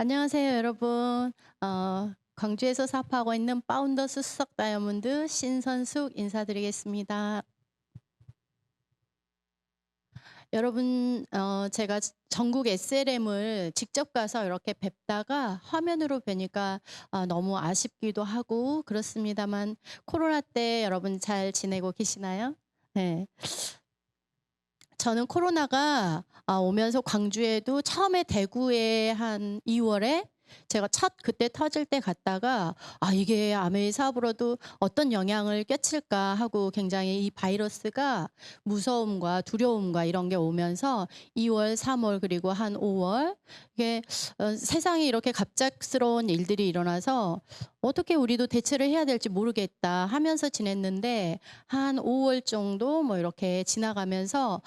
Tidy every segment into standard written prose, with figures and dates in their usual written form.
안녕하세요, 여러분. 광주에서 사업하고 있는 파운더스 수석 다이아몬드 신선숙 인사드리겠습니다. 여러분, 제가 전국 SLM을 직접 가서 이렇게 뵙다가 화면으로 뵈니까 너무 아쉽기도 하고 그렇습니다만 코로나 때 여러분 잘 지내고 계시나요? 네. 저는 코로나가 오면서 광주에도 처음에 대구에 한 2 월에 제가 첫 그때 터질 때 갔다가 '아 이게 아메이 사업으로도 어떤 영향을 끼칠까.' 하고 굉장히 이 바이러스가 무서움과 두려움과 이런 게 오면서 2 월, 3월 그리고 한 5월 이게 세상에 이렇게 갑작스러운 일들이 일어나서 '어떻게 우리도 대처를 해야 될지 모르겠다.' 하면서 지냈는데 한 5월 정도 뭐 이렇게 지나가면서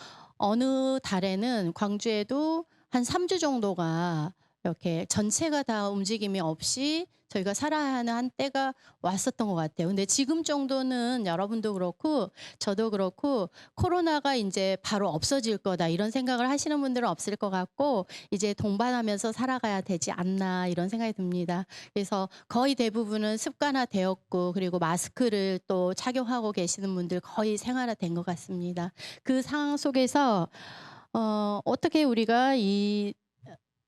어느 달에는 광주에도 한 3주 정도가 이렇게 전체가 다 움직임이 없이 저희가 살아야 하는 한때가 왔었던 것 같아요. 근데 지금 정도는 여러분도 그렇고 저도 그렇고 '코로나가 이제 바로 없어질 거다.' 이런 생각을 하시는 분들은 없을 것 같고 '이제 동반하면서 살아가야 되지 않나.' 이런 생각이 듭니다. 그래서 거의 대부분은 습관화되었고 그리고 마스크를 또 착용하고 계시는 분들 거의 생활화된 것 같습니다. 그 상황 속에서 어떻게 우리가 이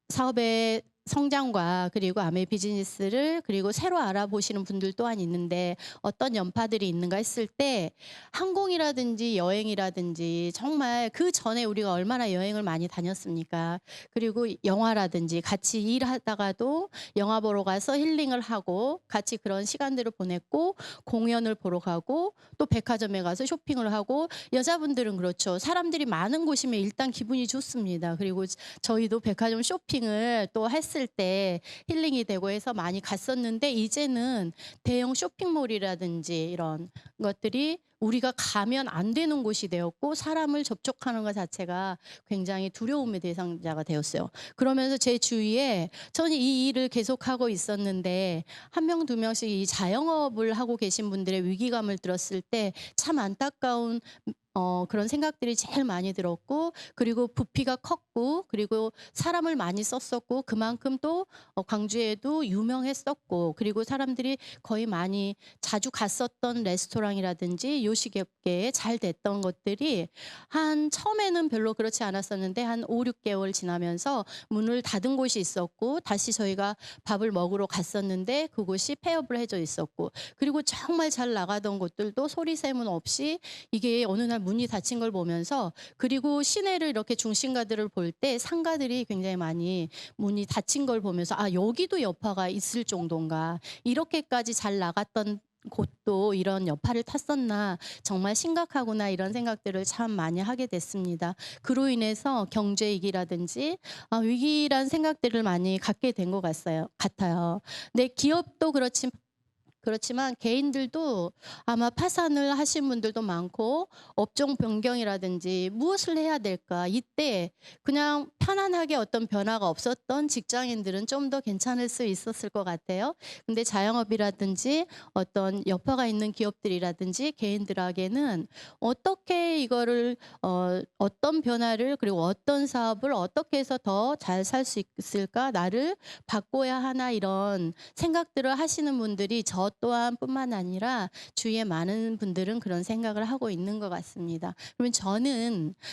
사업의 성장과 그리고 아메 비즈니스를 그리고 새로 알아보시는 분들 또한 있는데 어떤 연파들이 있는가 했을 때 항공이라든지 여행이라든지 정말 그전에 우리가 얼마나 여행을 많이 다녔습니까? 그리고 영화라든지 같이 일하다가도 영화 보러 가서 힐링을 하고 같이 그런 시간들을 보냈고 공연을 보러 가고 또 백화점에 가서 쇼핑을 하고 여자분들은 그렇죠. 사람들이 많은 곳이면 일단 기분이 좋습니다. 그리고 저희도 백화점 쇼핑을 또 했을 때 힐링이 되고 해서 많이 갔었는데 이제는 대형 쇼핑몰이라든지 이런 것들이 우리가 가면 안 되는 곳이 되었고 사람을 접촉하는 것 자체가 굉장히 두려움의 대상자가 되었어요. 그러면서 제 주위에 저는 이 일을 계속하고 있었는데 한 명 두 명씩 이 자영업을 하고 계신 분들의 위기감을 들었을 때 참 안타까운 그런 생각들이 제일 많이 들었고 그리고 부피가 컸고 그리고 사람을 많이 썼었고 그만큼 또 광주에도 유명했었고 그리고 사람들이 거의 많이 자주 갔었던 레스토랑이라든지 요식업계에 잘 됐던 것들이 한 처음에는 별로 그렇지 않았었는데 한 5-6 개월 지나면서 문을 닫은 곳이 있었고 다시 저희가 밥을 먹으러 갔었는데 그곳이 폐업을 해져 있었고 그리고 정말 잘 나가던 곳들도 소리샘은 없이 이게 어느 날 문이 닫힌 걸 보면서 그리고 시내를 이렇게 중심가들을 볼 때 상가들이 굉장히 많이 문이 닫힌 걸 보면서 '아 여기도 여파가 있을 정도인가. 이렇게까지 잘 나갔던 곳도 이런 여파를 탔었나. 정말 심각하구나.' 이런 생각들을 참 많이 하게 됐습니다. 그로 인해서 경제 위기라든지 위기란 생각들을 많이 갖게 된 것 같아요. 네, 기업도 그렇지만 개인들도 아마 파산을 하신 분들도 많고 업종 변경이라든지 '무엇을 해야 될까?' 이때 그냥 편안하게 어떤 변화가 없었던 직장인들은 좀 더 괜찮을 수 있었을 것 같아요. 근데 자영업이라든지 어떤 여파가 있는 기업들이라든지 개인들에게는 어떻게 이거를 어떤 변화를 그리고 어떤 사업을 어떻게 해서 더 잘 살 수 있을까? '나를 바꿔야 하나?' 이런 생각들을 하시는 분들이 저 또한 뿐만 아니라 주위에 많은 분들은 그런 생각을 하고 있는 것 같습니다. 그러면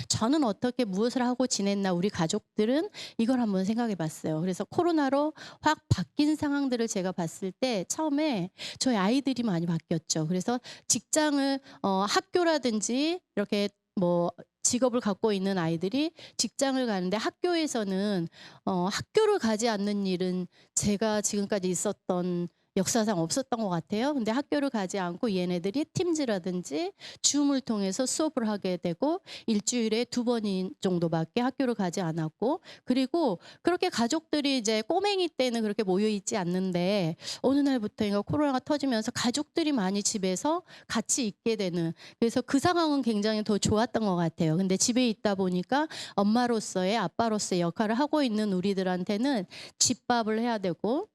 저는 어떻게 무엇을 하고 지냈나 우리 가족들은 이걸 한번 생각해 봤어요. 그래서 코로나로 확 바뀐 상황들을 제가 봤을 때 처음에 저희 아이들이 많이 바뀌었죠. 그래서 직장을 학교라든지 이렇게 뭐 직업을 갖고 있는 아이들이 직장을 가는데 학교에서는 학교를 가지 않는 일은 제가 지금까지 있었던 역사상 없었던 것 같아요. 근데 학교를 가지 않고 얘네들이 팀즈라든지 줌을 통해서 수업을 하게 되고 일 주일에 2번 정도밖에 학교를 가지 않았고 그리고 그렇게 가족들이 이제 꼬맹이 때는 그렇게 모여 있지 않는데 어느 날부터인가 코로나가 터지면서 가족들이 많이 집에서 같이 있게 되는 그래서 그 상황은 굉장히 더 좋았던 것 같아요. 근데 집에 있다 보니까 엄마로서의 아빠로서의 역할을 하고 있는 우리들한테는 집밥을 해야 되고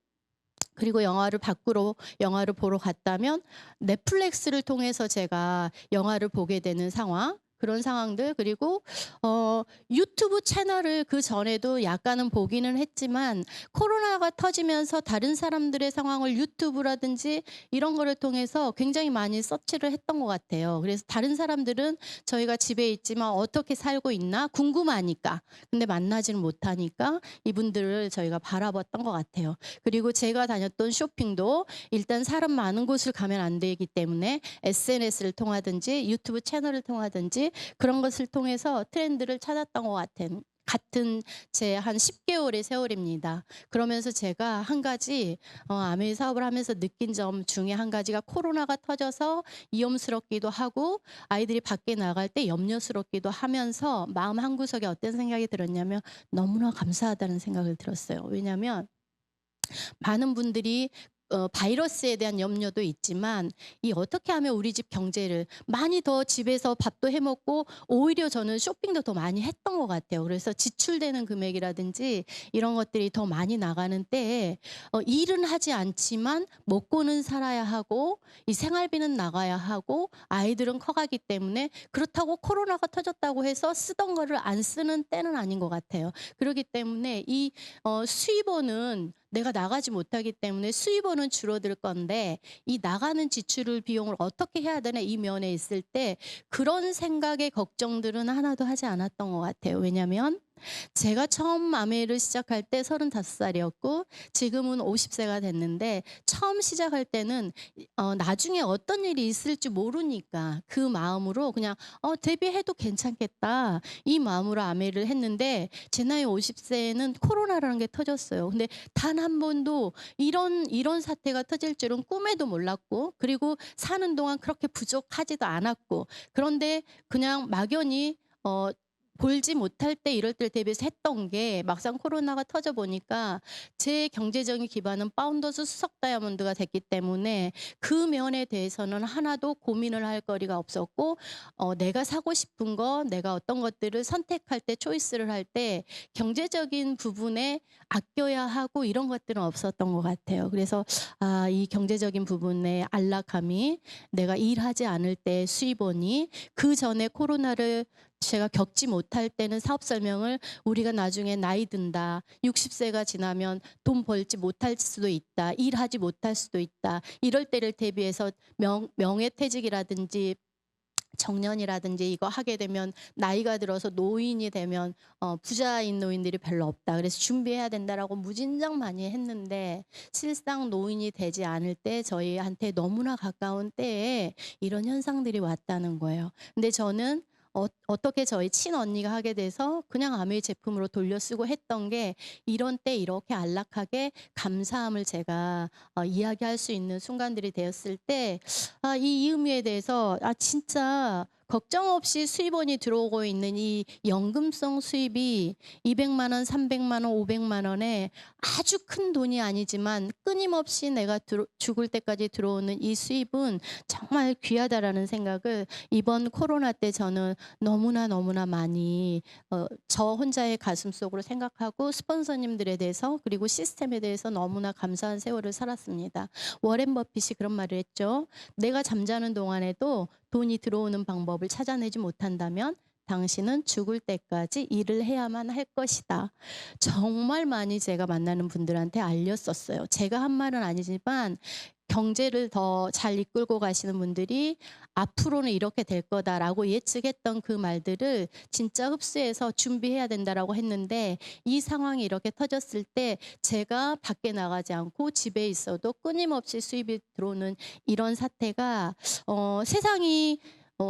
그리고 영화를 보러 갔다면 넷플릭스를 통해서 제가 영화를 보게 되는 상황. 그런 상황들. 그리고 유튜브 채널을 그전에도 약간은 보기는 했지만 코로나가 터지면서 다른 사람들의 상황을 유튜브라든지 이런 거를 통해서 굉장히 많이 서치를 했던 것 같아요. 그래서 다른 사람들은 저희가 집에 있지만 어떻게 살고 있나 궁금하니까. 근데 만나지는 못하니까 이분들을 저희가 바라봤던 것 같아요. 그리고 제가 다녔던 쇼핑도 일단 사람 많은 곳을 가면 안 되기 때문에 SNS를 통하든지 유튜브 채널을 통하든지 그런 것을 통해서 트렌드를 찾았던 것 같은 제 한 10개월의 세월입니다. 그러면서 제가 한 가지 아메이 사업을 하면서 느낀 점 중에 한 가지가 코로나가 터져서 위험스럽기도 하고 아이들이 밖에 나갈 때 염려스럽기도 하면서 마음 한구석에 어떤 생각이 들었냐면 너무나 감사하다는 생각을 들었어요. 왜냐하면 많은 분들이 바이러스에 대한 염려도 있지만 이 어떻게 하면 우리 집 경제를 많이 더 집에서 밥도 해 먹고 오히려 저는 쇼핑도 더 많이 했던 것 같아요. 그래서 지출되는 금액이라든지 이런 것들이 더 많이 나가는 때에 일은 하지 않지만 먹고는 살아야 하고 이 생활비는 나가야 하고 아이들은 커가기 때문에 그렇다고 코로나가 터졌다고 해서 쓰던 거를 안 쓰는 때는 아닌 것 같아요. 그렇기 때문에 이 수입원은 내가 나가지 못하기 때문에 수입원은 줄어들 건데 이 나가는 지출을 비용을 어떻게 해야 되나 이 면에 있을 때 그런 생각의 걱정들은 하나도 하지 않았던 것 같아요. 왜냐하면 제가 처음 아메를 시작할 때 35살이었고 지금은 50세가 됐는데 처음 시작할 때는 나중에 어떤 일이 있을지 모르니까 그 마음으로 그냥 '데뷔해도 괜찮겠다.' 이 마음으로 아메를 했는데 제 나이 50세에는 코로나라는 게 터졌어요. 근데 단 한 번도 이런 사태가 터질 줄은 꿈에도 몰랐고 그리고 사는 동안 그렇게 부족하지도 않았고 그런데 그냥 막연히 볼지 못할 때 이럴 때 대비해서 했던 게 막상 코로나가 터져 보니까 제 경제적인 기반은 파운더스 수석 다이아몬드가 됐기 때문에 그 면에 대해서는 하나도 고민을 할 거리가 없었고 내가 사고 싶은 거 내가 어떤 것들을 선택할 때 초이스를 할 때 경제적인 부분에 아껴야 하고 이런 것들은 없었던 것 같아요. 그래서 이 경제적인 부분의 안락함이 내가 일하지 않을 때 수입원이 그전에 코로나를 제가 겪지 못할 때는 사업 설명을 우리가 나중에 나이 든다. 60세가 지나면 돈 벌지 못할 수도 있다. 일하지 못할 수도 있다. 이럴 때를 대비해서 명예퇴직이라든지 정년이라든지 이거 하게 되면 나이가 들어서 노인이 되면 부자인 노인들이 별로 없다. 그래서 준비해야 된다라고 무진장 많이 했는데 실상 노인이 되지 않을 때 저희한테 너무나 가까운 때에 이런 현상들이 왔다는 거예요. 근데 저는 어떻게 저희 친언니가 하게 돼서 그냥 아메이 제품으로 돌려 쓰고 했던 게 이런 때 이렇게 안락하게 감사함을 제가 이야기할 수 있는 순간들이 되었을 때 이 의미에 대해서 진짜 걱정 없이 수입원이 들어오고 있는 이 연금성 수입이 200만 원, 300만 원, 500만 원에 아주 큰 돈이 아니지만 끊임없이 내가 죽을 때까지 들어오는 이 수입은 정말 귀하다라는 생각을 이번 코로나 때 저는 너무나 많이 저 혼자의 가슴속으로 생각하고 스폰서님들에 대해서 그리고 시스템에 대해서 너무나 감사한 세월을 살았습니다. 워렌 버핏이 그런 말을 했죠. 내가 잠자는 동안에도 돈이 들어오는 방법을 찾아내지 못한다면 당신은 죽을 때까지 일을 해야만 할 것이다. 정말 많이 제가 만나는 분들한테 알렸었어요. 제가 한 말은 아니지만 경제를 더 잘 이끌고 가시는 분들이 앞으로는 이렇게 될 거다라고 예측했던 그 말들을 진짜 흡수해서 준비해야 된다라고 했는데 이 상황이 이렇게 터졌을 때 제가 밖에 나가지 않고 집에 있어도 끊임없이 수입이 들어오는 이런 사태가 세상이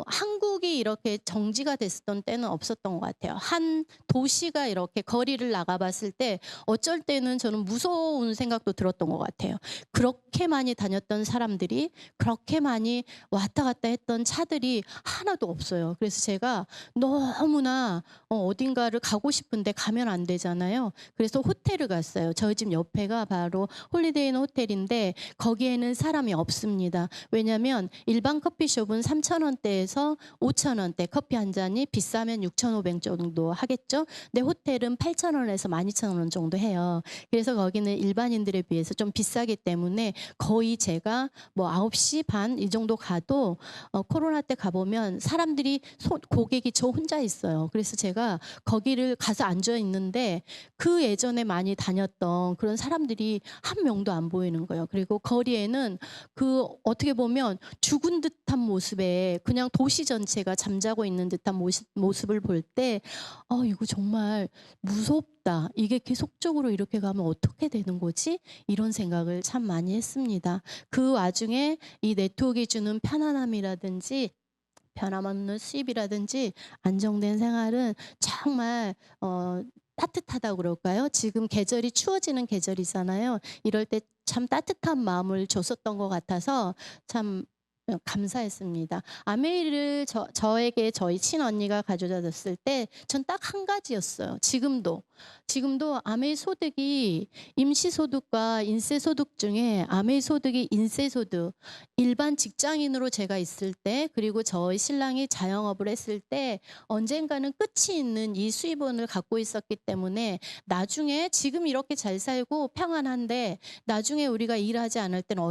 한국이 이렇게 정지가 됐었던 때는 없었던 것 같아요. 한 도시가 이렇게 거리를 나가봤을 때 어쩔 때는 저는 무서운 생각도 들었던 것 같아요. 그렇게 많이 다녔던 사람들이 그렇게 많이 왔다 갔다 했던 차들이 하나도 없어요. 그래서 제가 너무나 어딘가를 가고 싶은데 가면 안 되잖아요. 그래서 호텔을 갔어요. 저희 집 옆에가 바로 홀리데이인 호텔인데 거기에는 사람이 없습니다. 왜냐하면 일반 커피숍은 3,000원대 원대에서 5,000원대 커피 한 잔이 비싸면 6,500 정도 하겠죠. 근데 호텔은 8,000원에서 12,000원 정도 해요. 그래서 거기는 일반인들에 비해서 좀 비싸기 때문에 거의 제가 뭐 9시 반 이 정도 가도 코로나 때 가보면 사람들이 고객이 저 혼자 있어요. 그래서 제가 거기를 가서 앉아 있는데 그 예전에 많이 다녔던 그런 사람들이 한 명도 안 보이는 거예요. 그리고 거리에는 그 어떻게 보면 죽은 듯한 모습에 그냥 도시 전체가 잠자고 있는 듯한 모습을 볼 때 이거 정말 무섭다. 이게 계속적으로 이렇게 가면 어떻게 되는 거지? 이런 생각을 참 많이 했습니다. 그 와중에 이 네트워크가 주는 편안함이라든지 변함없는 수입이라든지 안정된 생활은 정말 따뜻하다고 그럴까요? 지금 계절이 추워지는 계절이잖아요. 이럴 때 참 따뜻한 마음을 줬었던 것 같아서 참 감사했습니다. 아메이를 저에게 저희 친언니가 가져다 줬을 때 전 딱 한 가지였어요. 지금도 아메이 소득이 임시소득과 인세소득 중에 아메이 소득이 인세소득, 일반 직장인으로 제가 있을 때 그리고 저희 신랑이 자영업을 했을 때 언젠가는 끝이 있는 이 수입원을 갖고 있었기 때문에 나중에 지금 이렇게 잘 살고 평안한데 나중에 우리가 일하지 않을 때는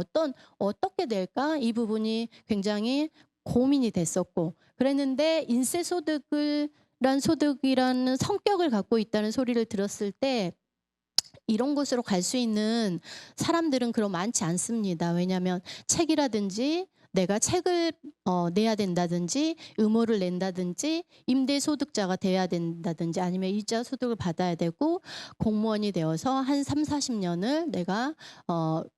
어떻게 될까? 이 부분이 굉장히 고민이 됐었고 그랬는데 란 소득이라는 성격을 갖고 있다는 소리를 들었을 때 이런 곳으로 갈 수 있는 사람들은 그럼 많지 않습니다. 왜냐하면 책이라든지 내가 책을 내야 된다든지 의무를 낸다든지 임대소득자가 돼야 된다든지 아니면 이자 소득을 받아야 되고 공무원이 되어서 한 30-40년을 내가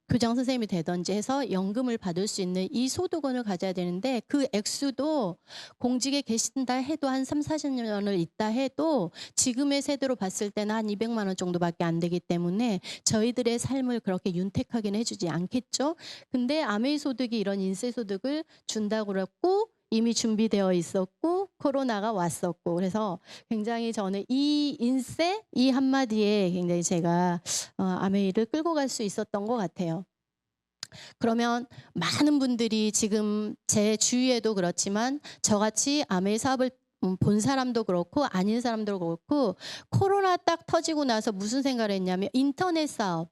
교장 선생님이 되든지 해서 연금을 받을 수 있는 이 소득원을 가져야 되는데 그 액수도 공직에 계신다 해도 한 30-40년을 있다 해도 지금의 세대로 봤을 때는 한 200만 원 정도밖에 안 되기 때문에 저희들의 삶을 그렇게 윤택하게는 해주지 않겠죠. 근데 아메이 소득이 이런 인세 소득을 준다고 그랬고 이미 준비되어 있었고 코로나가 왔었고 그래서 굉장히 저는 이 인세 이 한마디에 굉장히 제가 아메이를 끌고 갈 수 있었던 것 같아요. 그러면 많은 분들이 지금 제 주위에도 그렇지만 저같이 아메이 사업을 본 사람도 그렇고 아닌 사람도 그렇고 코로나 딱 터지고 나서 무슨 생각을 했냐면 인터넷 사업을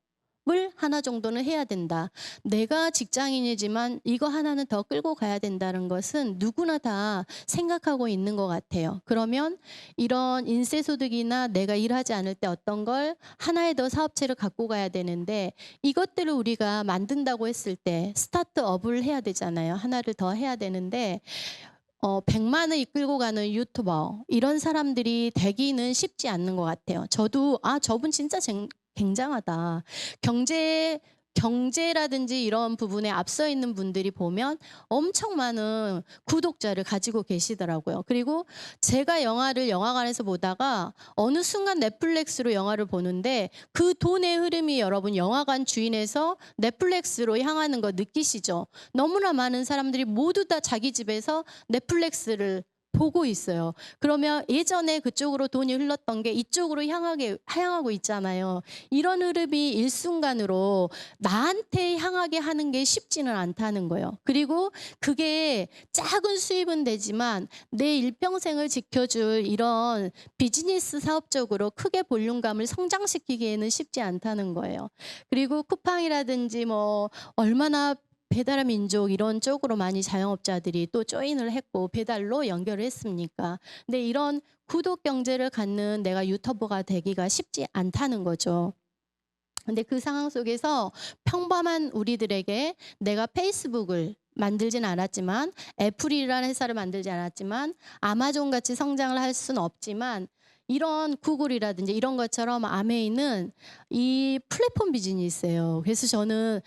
하나 정도는 해야 된다. 내가 직장인이지만 이거 하나는 더 끌고 가야 된다는 것은 누구나 다 생각하고 있는 것 같아요. 그러면 이런 인세소득이나 내가 일하지 않을 때 어떤 걸 하나의 더 사업체를 갖고 가야 되는데 이것들을 우리가 만든다고 했을 때 스타트업을 해야 되잖아요. 하나를 더 해야 되는데 100만을 이끌고 가는 유튜버 이런 사람들이 되기는 쉽지 않는 것 같아요. 저도 저분 진짜 굉장하다. 경제라든지 이런 부분에 앞서 있는 분들이 보면 엄청 많은 구독자를 가지고 계시더라고요. 그리고 제가 영화를 영화관에서 보다가 어느 순간 넷플릭스로 영화를 보는데 그 돈의 흐름이 여러분 영화관 주인에서 넷플릭스로 향하는 거 느끼시죠? 너무나 많은 사람들이 모두 다 자기 집에서 넷플릭스를 보고 있어요. 그러면 예전에 그쪽으로 돈이 흘렀던 게 이쪽으로 향하고 있잖아요. 이런 흐름이 일순간으로 나한테 향하게 하는 게 쉽지는 않다는 거예요. 그리고 그게 작은 수입은 되지만 내 일평생을 지켜줄 이런 비즈니스 사업적으로 크게 볼륨감을 성장시키기에는 쉽지 않다는 거예요. 그리고 쿠팡이라든지 뭐 얼마나 배달의 민족 이런 쪽으로 많이 자영업자들이 또 조인을 했고 배달로 연결을 했습니까? 근데 이런 구독 경제를 갖는 내가 유튜버가 되기가 쉽지 않다는 거죠. 근데 그 상황 속에서 평범한 우리들에게 내가 페이스북을 만들진 않았지만 애플이라는 회사를 만들지 않았지만 아마존 같이 성장을 할 수는 없지만 이런 구글이라든지 이런 것처럼 아메이는 이 플랫폼 비즈니스예요. 그래서 저는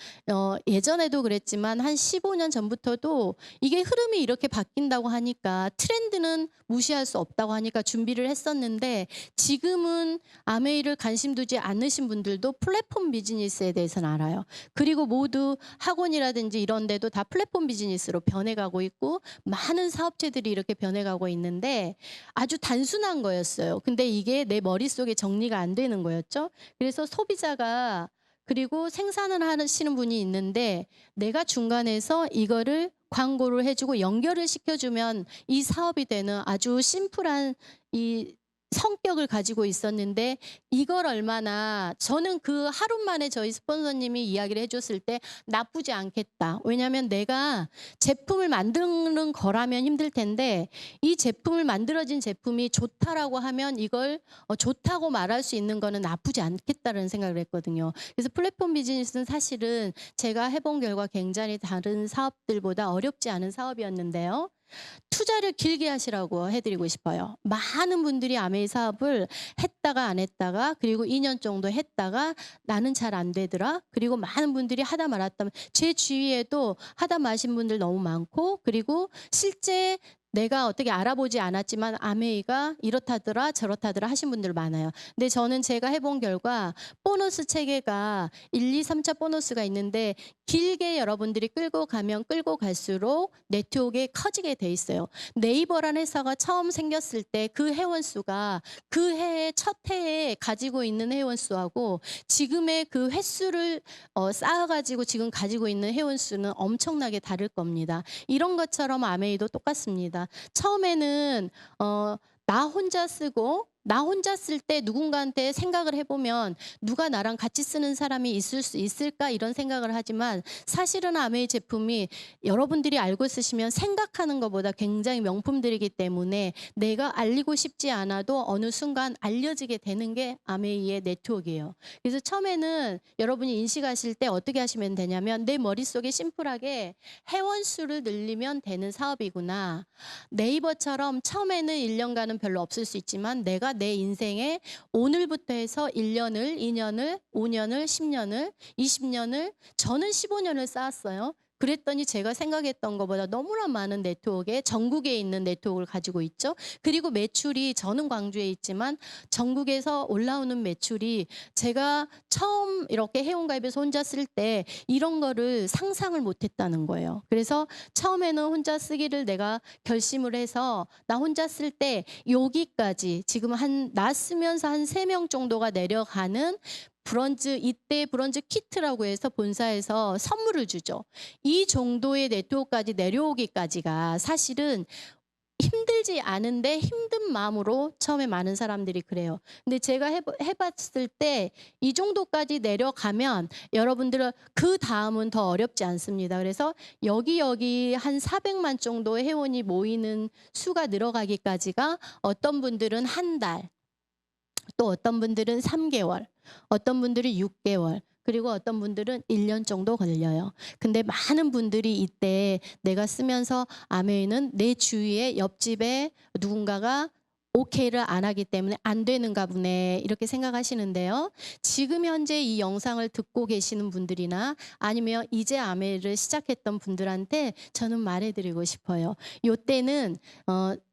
예전에도 그랬지만 한 15년 전부터도 이게 흐름이 이렇게 바뀐다고 하니까 트렌드는 무시할 수 없다고 하니까 준비를 했었는데 지금은 아메이를 관심 두지 않으신 분들도 플랫폼 비즈니스에 대해서는 알아요. 그리고 모두 학원이라든지 이런 데도 다 플랫폼 비즈니스로 변해가고 있고 많은 사업체들이 이렇게 변해가고 있는데 아주 단순한 거였어요. 근데 이게 내 머릿속에 정리가 안 되는 거였죠. 그래서 소비자가 그리고 생산을 하시는 분이 있는데 내가 중간에서 이거를 광고를 해 주고 연결을 시켜 주면 이 사업이 되는 아주 심플한 이 성격을 가지고 있었는데 이걸 얼마나 저는 그 하루 만에 저희 스폰서님이 이야기를 해 줬을 때 '나쁘지 않겠다.' 왜냐하면 내가 제품을 만드는 거라면 힘들 텐데 이 제품을 만들어진 제품이 좋다라고 하면 이걸 좋다고 말할 수 있는 거는 나쁘지 않겠다는 생각을 했거든요. 그래서 플랫폼 비즈니스는 사실은 제가 해본 결과 굉장히 다른 사업들보다 어렵지 않은 사업이었는데요. 투자를 길게 하시라고 해 드리고 싶어요. 많은 분들이 아메이 사업을 했다가 안 했다가 그리고 2년 정도 했다가 '나는 잘 안 되더라.' 그리고 많은 분들이 하다 말았다 제 주위에도 하다 마신 분들 너무 많고 그리고 실제 내가 어떻게 알아보지 않았지만 아메이가 이렇다더라 저렇다더라 하신 분들 많아요. 근데 저는 제가 해본 결과 보너스 체계가 1, 2, 3차 보너스가 있는데 길게 여러분들이 끌고 가면 끌고 갈수록 네트워크가 커지게 돼 있어요. 네이버라는 회사가 처음 생겼을 때 그 회원 수가 그 해에 첫 해에 가지고 있는 회원 수하고 지금의 그 횟수를 쌓아 가지고 지금 가지고 있는 회원 수는 엄청나게 다를 겁니다. 이런 것처럼 아메이도 똑같습니다. 처음에는 나 혼자 쓰고 나 혼자 쓸 때 누군가한테 생각을 해 보면 '누가 나랑 같이 쓰는 사람이 있을 수 있을까?' 이런 생각을 하지만 사실은 아메이 제품이 여러분들이 알고 쓰시면 생각하는 것보다 굉장히 명품들이기 때문에 내가 알리고 싶지 않아도 어느 순간 알려지게 되는 게 아메이의 네트워크예요. 그래서 처음에는 여러분이 인식하실 때 어떻게 하시면 되냐면 '내 머릿속에 심플하게 회원 수를 늘리면 되는 사업이구나.' 네이버처럼 처음에는 1 년간은 별로 없을 수 있지만 내가 내 인생에 오늘부터 해서 1 년을, 2 년을, 5 년을, 10 년을, 20 년을 저는 15 년을 쌓았어요. 그랬더니 제가 생각했던 것보다 너무나 많은 네트워크에 전국에 있는 네트워크를 가지고 있죠. 그리고 매출이 저는 광주에 있지만 전국에서 올라오는 매출이 제가 처음 이렇게 회원가입해서 혼자 쓸 때 이런 거를 상상을 못 했다는 거예요. 그래서 처음에는 혼자 쓰기를 내가 결심을 해서 나 혼자 쓸 때 여기까지 지금 한 나 쓰면서 한 3명 정도가 내려가는 브런즈 이때 브런즈 키트라고 해서 본사에서 선물을 주죠. 이 정도의 네트워크까지 내려오기까지가 사실은 힘들지 않은데 힘든 마음으로 처음에 많은 사람들이 그래요. 근데 제가 해 봤을 때 이 정도까지 내려가면 여러분들은 그다음은 더 어렵지 않습니다. 그래서 여기 한 400만 정도의 회원이 모이는 수가 늘어가기까지가 어떤 분들은 한 달, 또 어떤 분들은 3 개월, 어떤 분들은 6 개월, 그리고 어떤 분들은 1년 정도 걸려요. 근데 많은 분들이 이때 내가 쓰면서 '아메이는 내 주위에 옆집에 누군가가 오케이를 안 하기 때문에 안 되는가 보네.' 이렇게 생각하시는데요. 지금 현재 이 영상을 듣고 계시는 분들이나 아니면 이제 아메이를 시작했던 분들한테 저는 말해 드리고 싶어요. 요때는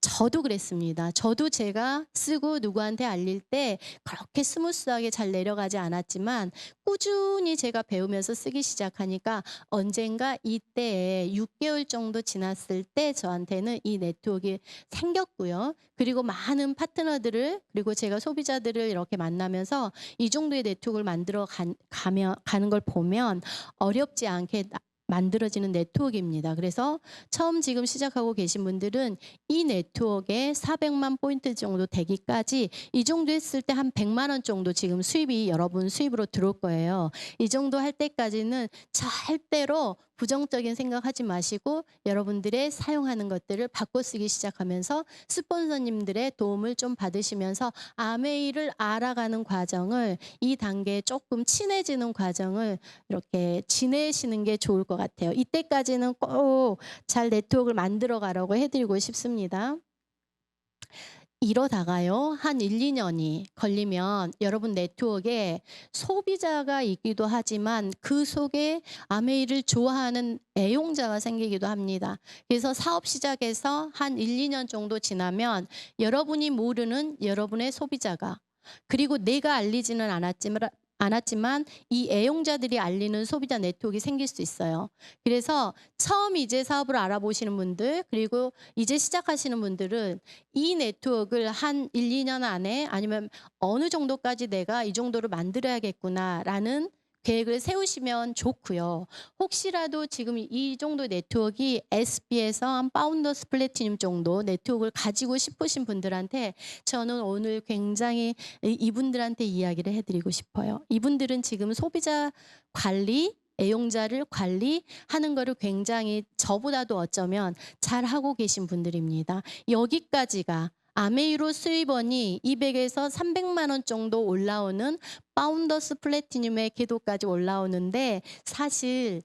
저도 그랬습니다. 저도 제가 쓰고 누구한테 알릴 때 그렇게 스무스하게 잘 내려가지 않았지만 꾸준히 제가 배우면서 쓰기 시작하니까 언젠가 이때에 6 개월 정도 지났을 때 저한테는 이 네트워크가 생겼고요. 그리고 많은 파트너들을 그리고 제가 소비자들을 이렇게 만나면서 이 정도의 네트워크를 만들어 가는 걸 보면 어렵지 않게 만들어지는 네트워크입니다. 그래서 처음 지금 시작하고 계신 분들은 이 네트워크에 400만 포인트 정도 되기까지 이 정도 했을 때 한 100만 원 정도 지금 수입이 여러분 수입으로 들어올 거예요. 이 정도 할 때까지는 절대로 부정적인 생각하지 마시고 여러분들의 사용하는 것들을 바꿔 쓰기 시작하면서 스폰서님들의 도움을 좀 받으시면서 아메이를 알아가는 과정을 이 단계에 조금 친해지는 과정을 이렇게 지내시는 게 좋을 것 같아요. 이때까지는 꼭 잘 네트워크를 만들어 가라고 해 드리고 싶습니다. 이러다가요. 한 1-2 년이 걸리면 여러분 네트워크에 소비자가 있기도 하지만 그 속에 아메이를 좋아하는 애용자가 생기기도 합니다. 그래서 사업 시작해서 한 1-2년 정도 지나면 여러분이 모르는 여러분의 소비자가 그리고 내가 알리지는 않았지만 이 애용자들이 알리는 소비자 네트워크가 생길 수 있어요. 그래서 처음 이제 사업을 알아보시는 분들 그리고 이제 시작하시는 분들은 이 네트워크를 한 1-2년 안에 아니면 어느 정도까지 '내가 이 정도를 만들어야겠구나.'라는 계획을 세우시면 좋고요. 혹시라도 지금 이 정도 네트워크가 SB에서 한 파운더스 플래티늄 정도 네트워크를 가지고 싶으신 분들한테 저는 오늘 굉장히 이분들한테 이야기를 해드리고 싶어요. 이분들은 지금 소비자 관리, 애용자를 관리하는 거를 굉장히 저보다도 어쩌면 잘하고 계신 분들입니다. 여기까지가 아메이로 수입원이 200에서 300만 원 정도 올라오는 파운더스 플래티늄의 궤도까지 올라오는데 사실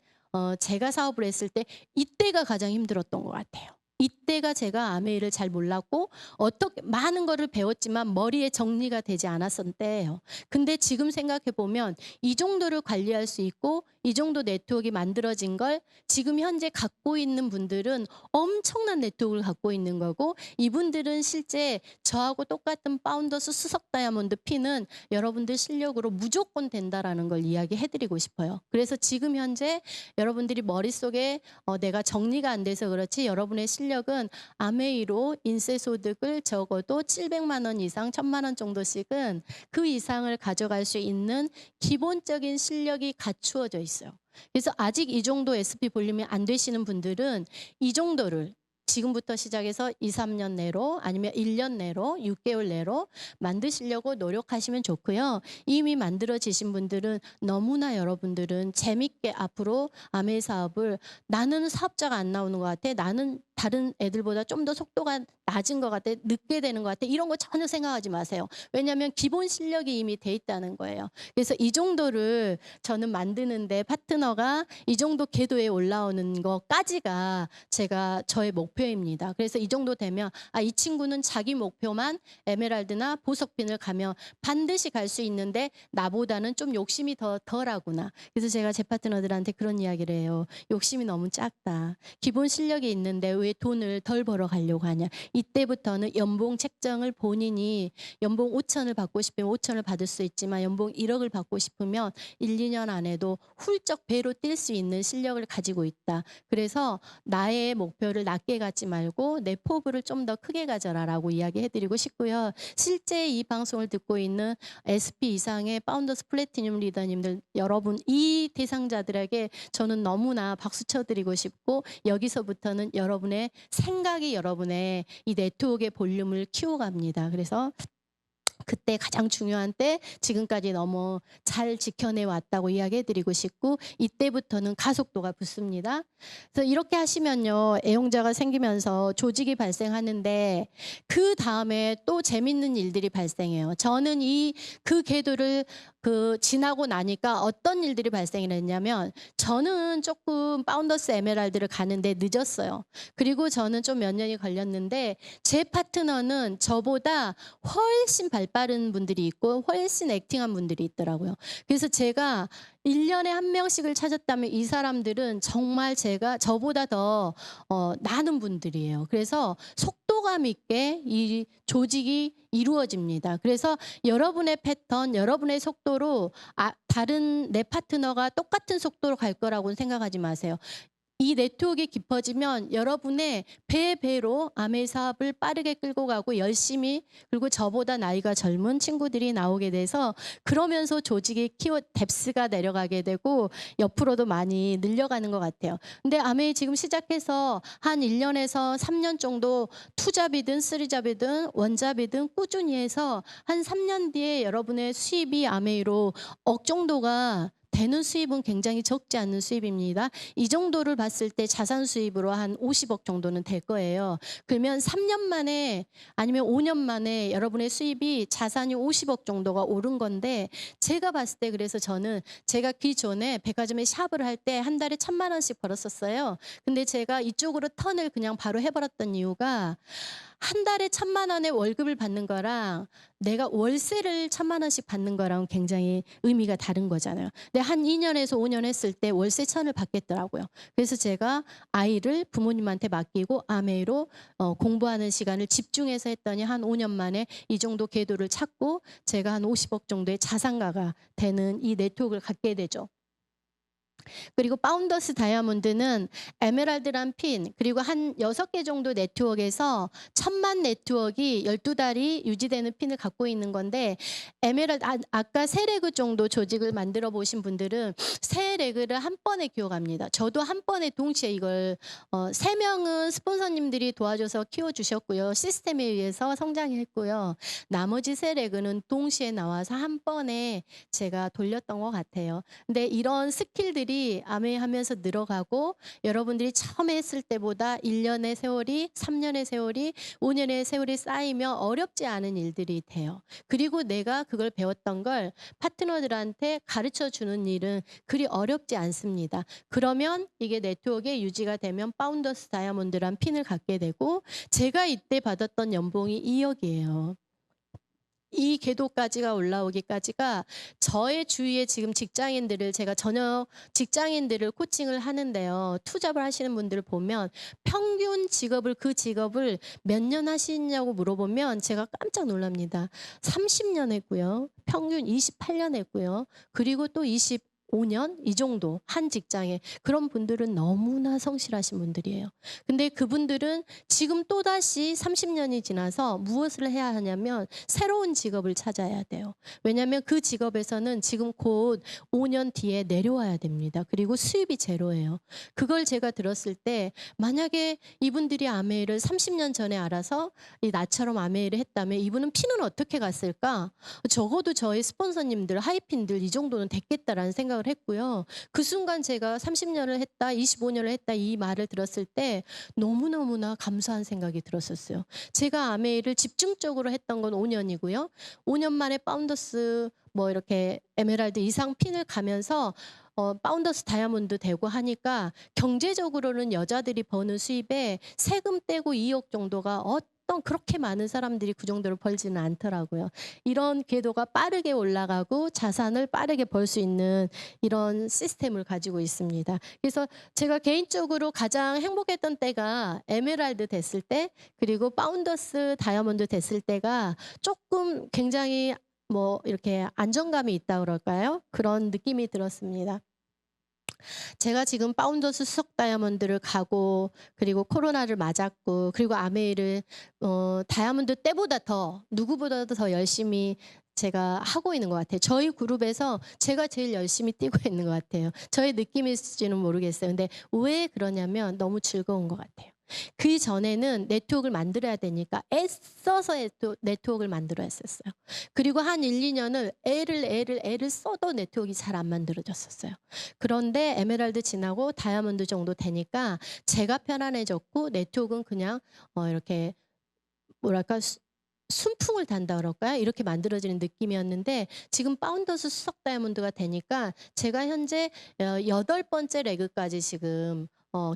제가 사업을 했을 때 이때가 가장 힘들었던 것 같아요. 이때가 제가 아메이를 잘 몰랐고 어떻게 많은 거를 배웠지만 머리에 정리가 되지 않았을 때예요. 근데 지금 생각해 보면 이 정도를 관리할 수 있고 이 정도 네트워크가 만들어진 걸 지금 현재 갖고 있는 분들은 엄청난 네트워크를 갖고 있는 거고 이분들은 실제 저하고 똑같은 파운더스 수석 다이아몬드 피는 여러분들 실력으로 무조건 된다라는 걸 이야기해 드리고 싶어요. 그래서 지금 현재 여러분들이 머릿속에 내가 정리가 안 돼서 그렇지 여러분의 실력은 아메이로 인쇄소득을 적어도 700만 원 이상 1000만 원 정도씩은 그 이상을 가져갈 수 있는 기본적인 실력이 갖추어져 있어요. 그래서 아직 이 정도 SP 볼륨이 안 되시는 분들은 이 정도를 지금부터 시작해서 2, 3년 내로 아니면 1년 내로 6개월 내로 만드시려고 노력하시면 좋고요. 이미 만들어지신 분들은 너무나 여러분들은 재밌게 앞으로 아메이 사업을 나는 사업자가 안 나오는 것 같아. 나는 다른 애들보다 좀 더 속도가 낮은 것 같아. 늦게 되는 것 같아. 이런 거 전혀 생각하지 마세요. 왜냐하면 기본 실력이 이미 돼 있다는 거예요. 그래서 이 정도를 저는 만드는데 파트너가 이 정도 궤도에 올라오는 것까지가 제가 저의 목표입니다. 그래서 이 정도 되면 이 친구는 자기 목표만 에메랄드나 보석핀을 가면 반드시 갈 수 있는데 나보다는 좀 욕심이 덜하구나. 그래서 제가 제 파트너들한테 그런 이야기를 해요. 욕심이 너무 작다. 기본 실력이 있는데 왜 돈을 덜 벌어 가려고 하냐. 이때부터는 연봉 책정을 본인이 연봉 5천을 받고 싶으면 5천을 받을 수 있지만 연봉 1억을 받고 싶으면 1, 2년 안에도 훌쩍 배로 뛸 수 있는 실력을 가지고 있다. 그래서 나의 목표를 낮게 갖지 말고 내 포부를 좀 더 크게 가져라라고 이야기해드리고 싶고요. 실제 이 방송을 듣고 있는 SP 이상의 파운더스 플래티늄 리더님들 여러분 이 대상자들에게 저는 너무나 박수 쳐드리고 싶고 여기서부터는 여러분의 생각이 여러분의 이 네트워크의 볼륨을 키워갑니다. 그래서 그때 가장 중요한 때 지금까지 너무 잘 지켜내 왔다고 이야기해 드리고 싶고 이때부터는 가속도가 붙습니다. 그래서 이렇게 하시면요. 애용자가 생기면서 조직이 발생하는데 그다음에 또 재밌는 일들이 발생해요. 저는 그 궤도를 지나고 나니까 어떤 일들이 발생을 했냐면 저는 조금 파운더스 에메랄드를 가는데 늦었어요. 그리고 저는 좀 몇 년이 걸렸는데 제 파트너는 저보다 훨씬 발빠른 분들이 있고 훨씬 액팅한 분들이 있더라고요. 그래서 제가 1년에 한 명씩을 찾았다면 이 사람들은 정말 저보다 더 나은 분들이에요. 그래서 속도감 있게 이 조직이 이루어집니다. 그래서 여러분의 패턴, 여러분의 속도로 다른 내 파트너가 똑같은 속도로 갈 거라고는 생각하지 마세요. 이 네트워크가 깊어지면 여러분의 배로 아메이 사업을 빠르게 끌고 가고 열심히 그리고 저보다 나이가 젊은 친구들이 나오게 돼서 그러면서 조직의 뎁스가 내려가게 되고 옆으로도 많이 늘려가는 것 같아요. 근데 아메이 지금 시작해서 한 1년에서 3년 정도 투잡이든 쓰리잡이든 원잡이든 꾸준히 해서 한 3년 뒤에 여러분의 수입이 아메이로 억 정도가 되는 수입은 굉장히 적지 않은 수입입니다. 이 정도를 봤을 때 자산 수입으로 한 50억 정도는 될 거예요. 그러면 3년 만에 아니면 5년 만에 여러분의 수입이 자산이 50억 정도가 오른 건데 제가 봤을 때 그래서 저는 제가 기존에 백화점에 샵을 할 때 한 달에 1,000만 원씩 벌었었어요. 근데 제가 이쪽으로 턴을 그냥 바로 해버렸던 이유가 한 달에 1,000만 원의 월급을 받는 거랑 내가 월세를 1,000만 원씩 받는 거랑 굉장히 의미가 다른 거잖아요. 근데 한 2년에서 5년 했을 때 월세 1,000을 받겠더라고요. 그래서 제가 아이를 부모님한테 맡기고 아메이로 공부하는 시간을 집중해서 했더니 한 5년 만에 이 정도 궤도를 찾고 제가 한 50억 정도의 자산가가 되는 이 네트워크를 갖게 되죠. 그리고 파운더스 다이아몬드는 에메랄드란 핀 그리고 한 6개 정도 네트워크에서 1000만 네트워크가 12달이 유지되는 핀을 갖고 있는 건데 에메랄드 아까 3레그 정도 조직을 만들어 보신 분들은 3레그를 한 번에 키워갑니다. 저도 한 번에 동시에 이걸 3명은 스폰서님들이 도와줘서 키워주셨고요. 시스템에 의해서 성장했고요. 나머지 3레그는 동시에 나와서 한 번에 제가 돌렸던 것 같아요. 근데 이런 스킬들이 아메하면서 늘어가고 여러분들이 처음에 했을 때보다 1년의 세월이, 3년의 세월이, 5년의 세월이 쌓이면 어렵지 않은 일들이 돼요. 그리고 내가 그걸 배웠던 걸 파트너들한테 가르쳐 주는 일은 그리 어렵지 않습니다. 그러면 이게 네트워크에 유지가 되면 파운더스 다이아몬드란 핀을 갖게 되고 제가 이때 받았던 연봉이 2억이에요. 이 궤도까지가 올라오기까지가 저의 주위에 지금 직장인들을 제가 전혀 직장인들을 코칭을 하는데요. 투잡을 하시는 분들을 보면 평균 직업을 그 직업을 몇 년 하시냐고 물어보면 제가 깜짝 놀랍니다. 30년 했고요. 평균 28년 했고요. 그리고 또 25년 이 정도 한 직장에 그런 분들은 너무나 성실하신 분들이에요. 근데 그분들은 지금 또다시 30년이 지나서 무엇을 해야 하냐면 새로운 직업을 찾아야 돼요. 왜냐하면 그 직업에서는 지금 곧 5년 뒤에 내려와야 됩니다. 그리고 수입이 제로예요. 그걸 제가 들었을 때 만약에 이분들이 아메이를 30년 전에 알아서 나처럼 아메이를 했다면 이분은 피는 어떻게 갔을까? 적어도 저희 스폰서님들 하이핀들 이 정도는 됐겠다라는 생각을 했고요. 그 순간 제가 30년을 했다, 25년을 했다 이 말을 들었을 때 너무너무나 감사한 생각이 들었었어요. 제가 아메이를 집중적으로 했던 건 5년이고요. 5년 만에 파운더스 뭐 이렇게 에메랄드 이상 핀을 가면서 파운더스 다이아몬드 되고 하니까 경제적으로는 여자들이 버는 수입에 세금 떼고 2억 정도가 어떤 그렇게 많은 사람들이 그 정도로 벌지는 않더라고요. 이런 궤도가 빠르게 올라가고 자산을 빠르게 벌 수 있는 이런 시스템을 가지고 있습니다. 그래서 제가 개인적으로 가장 행복했던 때가 에메랄드 됐을 때 그리고 파운더스 다이아몬드 됐을 때가 조금 굉장히 뭐 이렇게 안정감이 있다 그럴까요? 그런 느낌이 들었습니다. 제가 지금 파운더스 수석 다이아몬드를 가고 그리고 코로나를 맞았고 그리고 아메이를 다이아몬드 때보다 더 누구보다도 더 열심히 제가 하고 있는 것 같아요. 저희 그룹에서 제가 제일 열심히 뛰고 있는 것 같아요. 저의 느낌일지는 모르겠어요. 근데 왜 그러냐면 너무 즐거운 것 같아요. 그 전에는 네트워크를 만들어야 되니까 애써서 네트워크를 만들어야 했었어요. 그리고 한 1, 2년을 애를 써도 네트워크가 잘 안 만들어졌었어요. 그런데 에메랄드 지나고 다이아몬드 정도 되니까 제가 편안해졌고 네트워크는 그냥 이렇게 뭐랄까 순풍을 단다 그럴까요? 이렇게 만들어지는 느낌이었는데 지금 파운더스 수석 다이아몬드가 되니까 제가 현재 8번째 레그까지 지금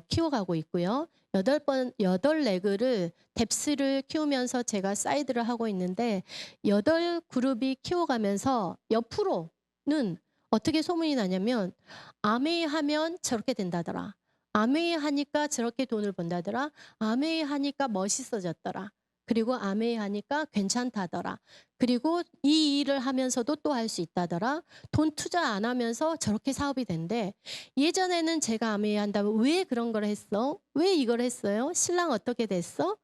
키워가고 있고요. 8레그를 뎁스를 키우면서 제가 사이드를 하고 있는데 8그룹이 키워가면서 옆으로는 어떻게 소문이 나냐면 아메이 하면 저렇게 된다더라. 아메이 하니까 저렇게 돈을 번다더라. 아메이 하니까 멋있어졌더라. 그리고 아메이 하니까 괜찮다더라. 그리고 이 일을 하면서도 또 할 수 있다더라. 돈 투자 안 하면서 저렇게 사업이 된대. 예전에는 제가 아메이 한다면 왜 그런 걸 했어? 왜 이걸 했어요? 신랑 어떻게 됐어?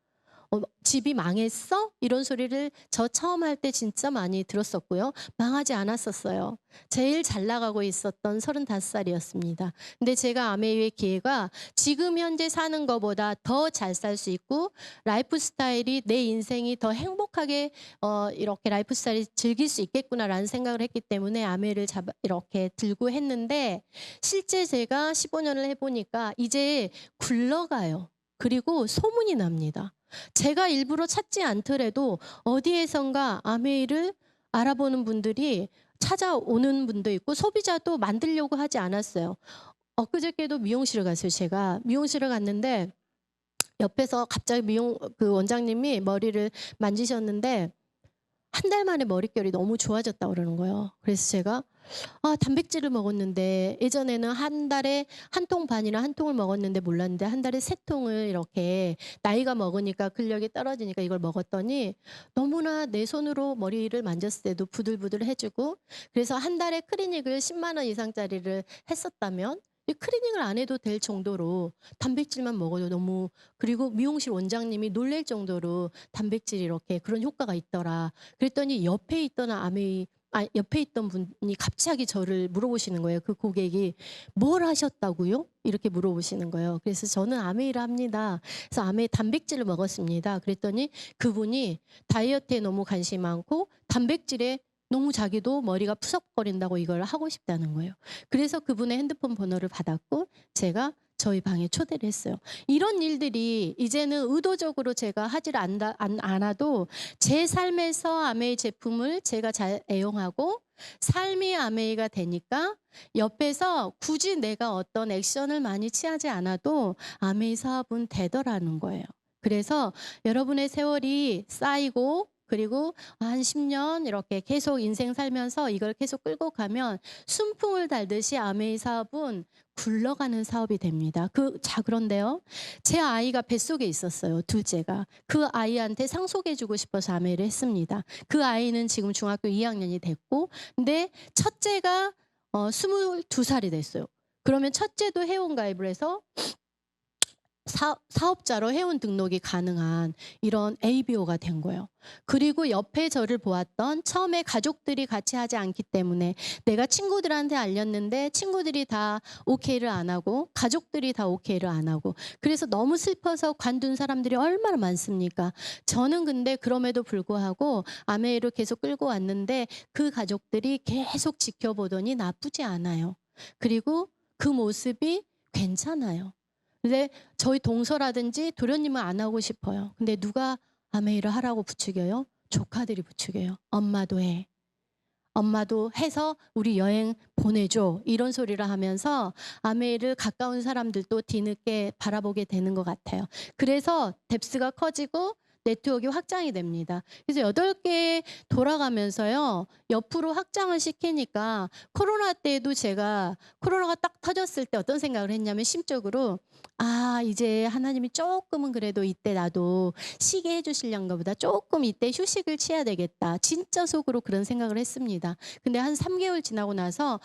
집이 망했어? 이런 소리를 저 처음 할 때 진짜 많이 들었었고요. 망하지 않았었어요. 제일 잘 나가고 있었던 35살이었습니다. 근데 제가 아메이의 기회가 지금 현재 사는 것보다 더 잘 살 수 있고 라이프 스타일이 내 인생이 더 행복하게 이렇게 라이프 스타일을 즐길 수 있겠구나라는 생각을 했기 때문에 아메이를 이렇게 들고 했는데 실제 제가 15년을 해보니까 이제 굴러가요. 그리고 소문이 납니다. 제가 일부러 찾지 않더라도 어디에선가 아메이를 알아보는 분들이 찾아오는 분도 있고 소비자도 만들려고 하지 않았어요. 엊그저께도 미용실을 갔어요. 제가 미용실을 갔는데 옆에서 갑자기 그 원장님이 머리를 만지셨는데 한 달 만에 머릿결이 너무 좋아졌다고 그러는 거예요. 그래서 제가 단백질을 먹었는데 예전에는 한 달에 한 통 반이나 한 통을 먹었는데 몰랐는데 한 달에 3통을 이렇게 나이가 먹으니까 근력이 떨어지니까 이걸 먹었더니 너무나 내 손으로 머리를 만졌을 때도 부들부들해 주고 그래서 한 달에 클리닉을 10만 원 이상짜리를 했었다면 이 클리닝을 안 해도 될 정도로 단백질만 먹어도 너무, 그리고 미용실 원장님이 놀랄 정도로 단백질이 이렇게 그런 효과가 있더라. 그랬더니 옆에 있던 분이 갑자기 저를 물어보시는 거예요. 그 고객이 뭘 하셨다고요? 이렇게 물어보시는 거예요. 그래서 저는 아메이를 합니다. 그래서 아메이 단백질을 먹었습니다. 그랬더니 그분이 다이어트에 너무 관심이 많고 단백질에 너무 자기도 머리가 푸석거린다고 이걸 하고 싶다는 거예요. 그래서 그분의 핸드폰 번호를 받았고 제가 저희 방에 초대를 했어요. 이런 일들이 이제는 의도적으로 제가 하질 않아도 제 삶에서 아메이 제품을 제가 잘 애용하고 삶이 아메이가 되니까 옆에서 굳이 내가 어떤 액션을 많이 취하지 않아도 아메이 사업은 되더라는 거예요. 그래서 여러분의 세월이 쌓이고 그리고 한 10년 이렇게 계속 인생 살면서 이걸 계속 끌고 가면 순풍을 달듯이 아메이 사업은 굴러가는 사업이 됩니다. 그런데요. 제 아이가 뱃속에 있었어요. 둘째가. 그 아이한테 상속해주고 싶어서 아메이를 했습니다. 그 아이는 지금 중학교 2학년이 됐고, 근데 첫째가 22살이 됐어요. 그러면 첫째도 회원가입을 해서 사업자로 회원 등록이 가능한 이런 ABO가 된 거예요. 그리고 옆에 저를 보았던 처음에 가족들이 같이 하지 않기 때문에 내가 친구들한테 알렸는데 친구들이 다 오케이를 안 하고 가족들이 다 오케이를 안 하고 그래서 너무 슬퍼서 관둔 사람들이 얼마나 많습니까? 저는 근데 그럼에도 불구하고 아메이를 계속 끌고 왔는데 그 가족들이 계속 지켜보더니 나쁘지 않아요. 그리고 그 모습이 괜찮아요. 근데 저희 동서라든지 도련님은 안 하고 싶어요. 근데 누가 아메이를 하라고 부추겨요? 조카들이 부추겨요. 엄마도 해. 엄마도 해서 우리 여행 보내줘. 이런 소리를 하면서 아메이를 가까운 사람들도 뒤늦게 바라보게 되는 것 같아요. 그래서 뎁스가 커지고 네트워크가 확장이 됩니다. 그래서 8개 돌아가면서요. 옆으로 확장을 시키니까 코로나 때에도 제가 코로나가 딱 터졌을 때 어떤 생각을 했냐면 심적으로 이제 하나님이 조금은 그래도 이때 나도 쉬게 해주시려는가 보다. 조금 이때 휴식을 취해야 되겠다. 진짜 속으로 그런 생각을 했습니다. 근데 한 3개월 지나고 나서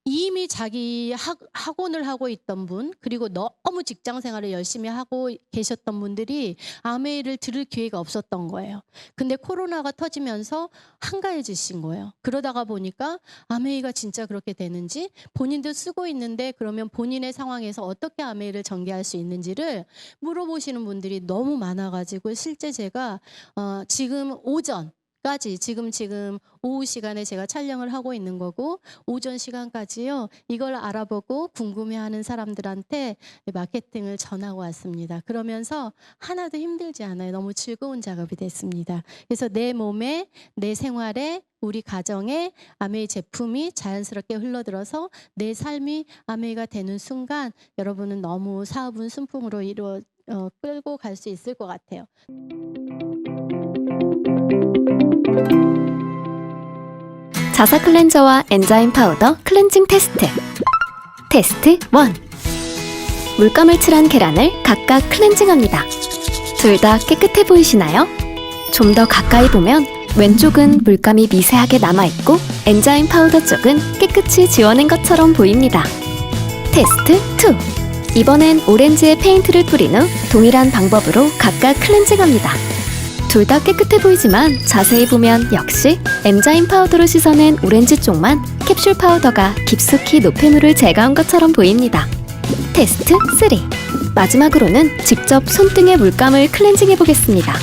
이미 자기 학원을 하고 있던 분 그리고 너무 직장 생활을 열심히 하고 계셨던 분들이 아메이를 들을 기회가 없었던 거예요. 근데 코로나가 터지면서 한가해지신 거예요. 그러다가 보니까 아메이가 진짜 그렇게 되는지 본인도 쓰고 있는데 그러면 본인의 상황에서 어떻게 아메이를 전개할 수 있는지를 물어보시는 분들이 너무 많아가지고 실제 제가 지금 오전까지 지금 오후 시간에 제가 촬영을 하고 있는 거고 오전 시간까지요. 이걸 알아보고 궁금해하는 사람들한테 마케팅을 전하고 왔습니다. 그러면서 하나도 힘들지 않아요. 너무 즐거운 작업이 됐습니다. 그래서 내 몸에 내 생활에 우리 가정에 아메이 제품이 자연스럽게 흘러들어서 내 삶이 아메이가 되는 순간 여러분은 너무 사업은 순풍으로 끌고 갈 수 있을 것 같아요. 자사 클렌저와 엔자임 파우더 클렌징 테스트. 테스트 1. 물감을 칠한 계란을 각각 클렌징합니다. 둘 다 깨끗해 보이시나요? 좀 더 가까이 보면 왼쪽은 물감이 미세하게 남아있고 엔자임 파우더 쪽은 깨끗이 지워낸 것처럼 보입니다. 테스트 2. 이번엔 오렌지에 페인트를 뿌린 후 동일한 방법으로 각각 클렌징합니다. 둘 다 깨끗해 보이지만 자세히 보면 역시 엔자임 파우더로 씻어낸 오렌지 쪽만 캡슐 파우더가 깊숙이 노폐물을 제거한 것처럼 보입니다. 테스트 3. 마지막으로는 직접 손등에 물감을 클렌징해 보겠습니다.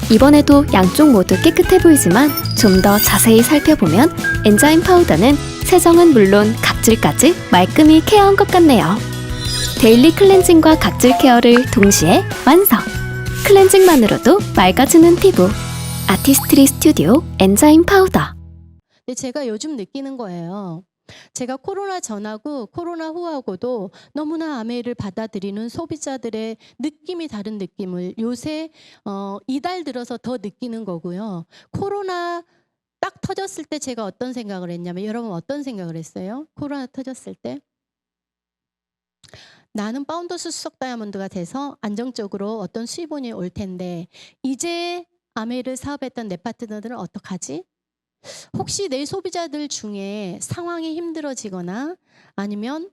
이번에도 양쪽 모두 깨끗해 보이지만 좀 더 자세히 살펴보면 엔자임 파우더는 세정은 물론 각질까지 말끔히 케어한 것 같네요. 데일리 클렌징과 각질 케어를 동시에 완성! 클렌징만으로도 맑아지는 피부. 아티스트리 스튜디오 엔자임 파우더. 근데 제가 요즘 느끼는 거예요. 제가 코로나 전하고 코로나 후하고도 너무나 아메이를 받아들이는 소비자들의 느낌이 다른 느낌을 요새 이달 들어서 더 느끼는 거고요. 코로나 딱 터졌을 때 제가 어떤 생각을 했냐면 여러분 어떤 생각을 했어요? 코로나 터졌을 때? 나는 파운더스 수석 다이아몬드가 돼서 안정적으로 어떤 수입원이 올 텐데 이제 아메이를 사업했던 내 파트너들은 어떡하지? 혹시 내 소비자들 중에 상황이 힘들어지거나 아니면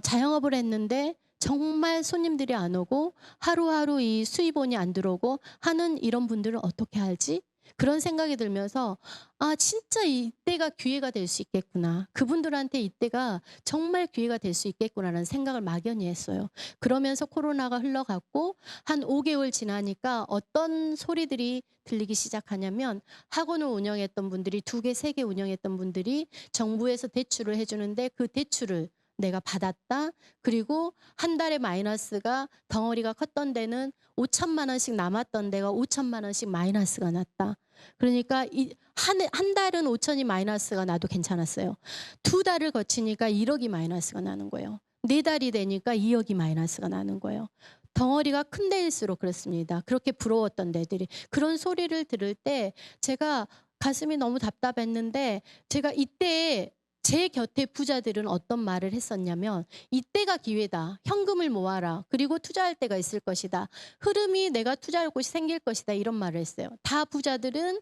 자영업을 했는데 정말 손님들이 안 오고 하루하루 이 수입원이 안 들어오고 하는 이런 분들은 어떻게 하지? 그런 생각이 들면서 '아 진짜 이때가 기회가 될 수 있겠구나. 그분들한테 이때가 정말 기회가 될 수 있겠구나.'라는 생각을 막연히 했어요. 그러면서 코로나가 흘러갔고 한 5 개월 지나니까 어떤 소리들이 들리기 시작하냐면, 학원을 운영했던 분들이 2 개, 3개 운영했던 분들이 정부에서 대출을 해 주는데 그 대출을 내가 받았다. 그리고 한 달에 마이너스가 덩어리가 컸던 데는 5천만 원씩 남았던 데가 5천만 원씩 마이너스가 났다. 그러니까 이 한 달은 5천이 마이너스가 나도 괜찮았어요. 2 달을 거치니까 1억이 마이너스가 나는 거예요. 4 달이 되니까 2억이 마이너스가 나는 거예요. 덩어리가 큰 데일수록 그렇습니다. 그렇게 부러웠던 데들이. 그런 소리를 들을 때 제가 가슴이 너무 답답했는데, 제가 이때 제 곁에 부자들은 어떤 말을 했었냐면 "이때가 기회다. 현금을 모아라. 그리고 투자할 때가 있을 것이다. 흐름이 내가 투자할 곳이 생길 것이다." 이런 말을 했어요. 다 부자들은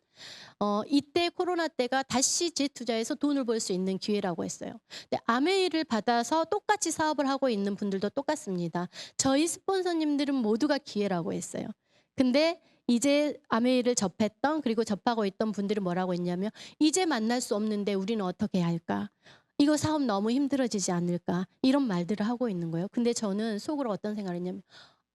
이때 코로나 때가 다시 재투자해서 돈을 벌 수 있는 기회라고 했어요. 근데 아메이를 받아서 똑같이 사업을 하고 있는 분들도 똑같습니다. 저희 스폰서님들은 모두가 기회라고 했어요. 근데 이제 아메이를 접했던, 그리고 접하고 있던 분들은 뭐라고 했냐면 "이제 만날 수 없는데 우리는 어떻게 해야 할까? 이거 사업 너무 힘들어지지 않을까?" 이런 말들을 하고 있는 거예요. 근데 저는 속으로 어떤 생각을 했냐면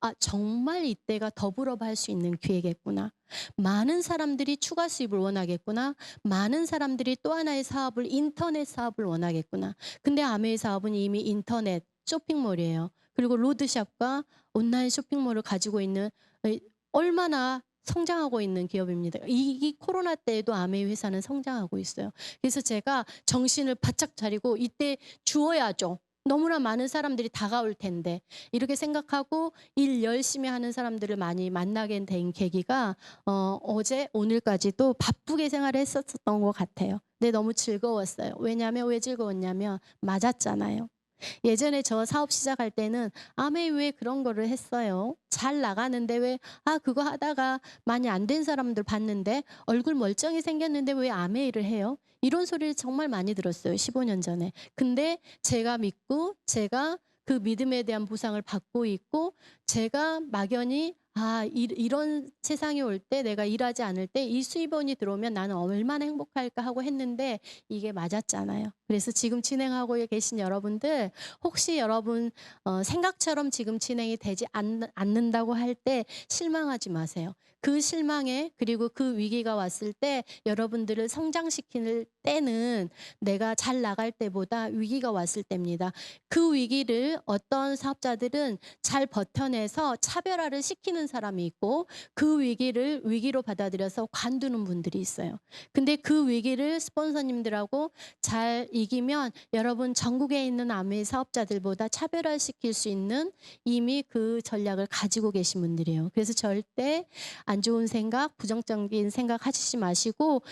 '아 정말 이때가 더불어 할 수 있는 기회겠구나. 많은 사람들이 추가 수입을 원하겠구나. 많은 사람들이 또 하나의 사업을, 인터넷 사업을 원하겠구나.' 근데 아메이 사업은 이미 인터넷 쇼핑몰이에요. 그리고 로드샵과 온라인 쇼핑몰을 가지고 있는, 얼마나 성장하고 있는 기업입니다. 이 코로나 때에도 아메이 회사는 성장하고 있어요. 그래서 제가 정신을 바짝 차리고 '이때 주어야죠. 너무나 많은 사람들이 다가올 텐데.' 이렇게 생각하고 일 열심히 하는 사람들을 많이 만나게 된 계기가 어제 오늘까지도 바쁘게 생활을 했었던 것 같아요. 근데 너무 즐거웠어요. 왜냐하면, 왜 즐거웠냐면 맞았잖아요. 예전에 저 사업 시작할 때는 '아메이 왜 그런 거를 했어요? 잘 나가는데 왜, 그거 하다가 많이 안 된 사람들 봤는데 얼굴 멀쩡히 생겼는데 왜 아메이를 해요?' 이런 소리를 정말 많이 들었어요, 15년 전에. 근데 제가 믿고 제가 그 믿음에 대한 보상을 받고 있고, 제가 막연히 '이런 세상이 올 때, 내가 일하지 않을 때 이 수입원이 들어오면 나는 얼마나 행복할까.' 하고 했는데 이게 맞았잖아요. 그래서 지금 진행하고 계신 여러분들, 혹시 여러분 생각처럼 지금 진행이 되지 않는다고 할 때 실망하지 마세요. 그 실망에, 그리고 그 위기가 왔을 때 여러분들을 성장시킬 때는 내가 잘 나갈 때보다 위기가 왔을 때입니다. 그 위기를 어떤 사업자들은 잘 버텨내서 차별화를 시키는 사람이 있고, 그 위기를 위기로 받아들여서 관두는 분들이 있어요. 근데 그 위기를 스폰서님들하고 잘 이기면 여러분 전국에 있는 아메이 사업자들보다 차별화시킬 수 있는 이미 그 전략을 가지고 계신 분들이에요. 그래서 절대 안 좋은 생각, 부정적인 생각 하시지 마시고,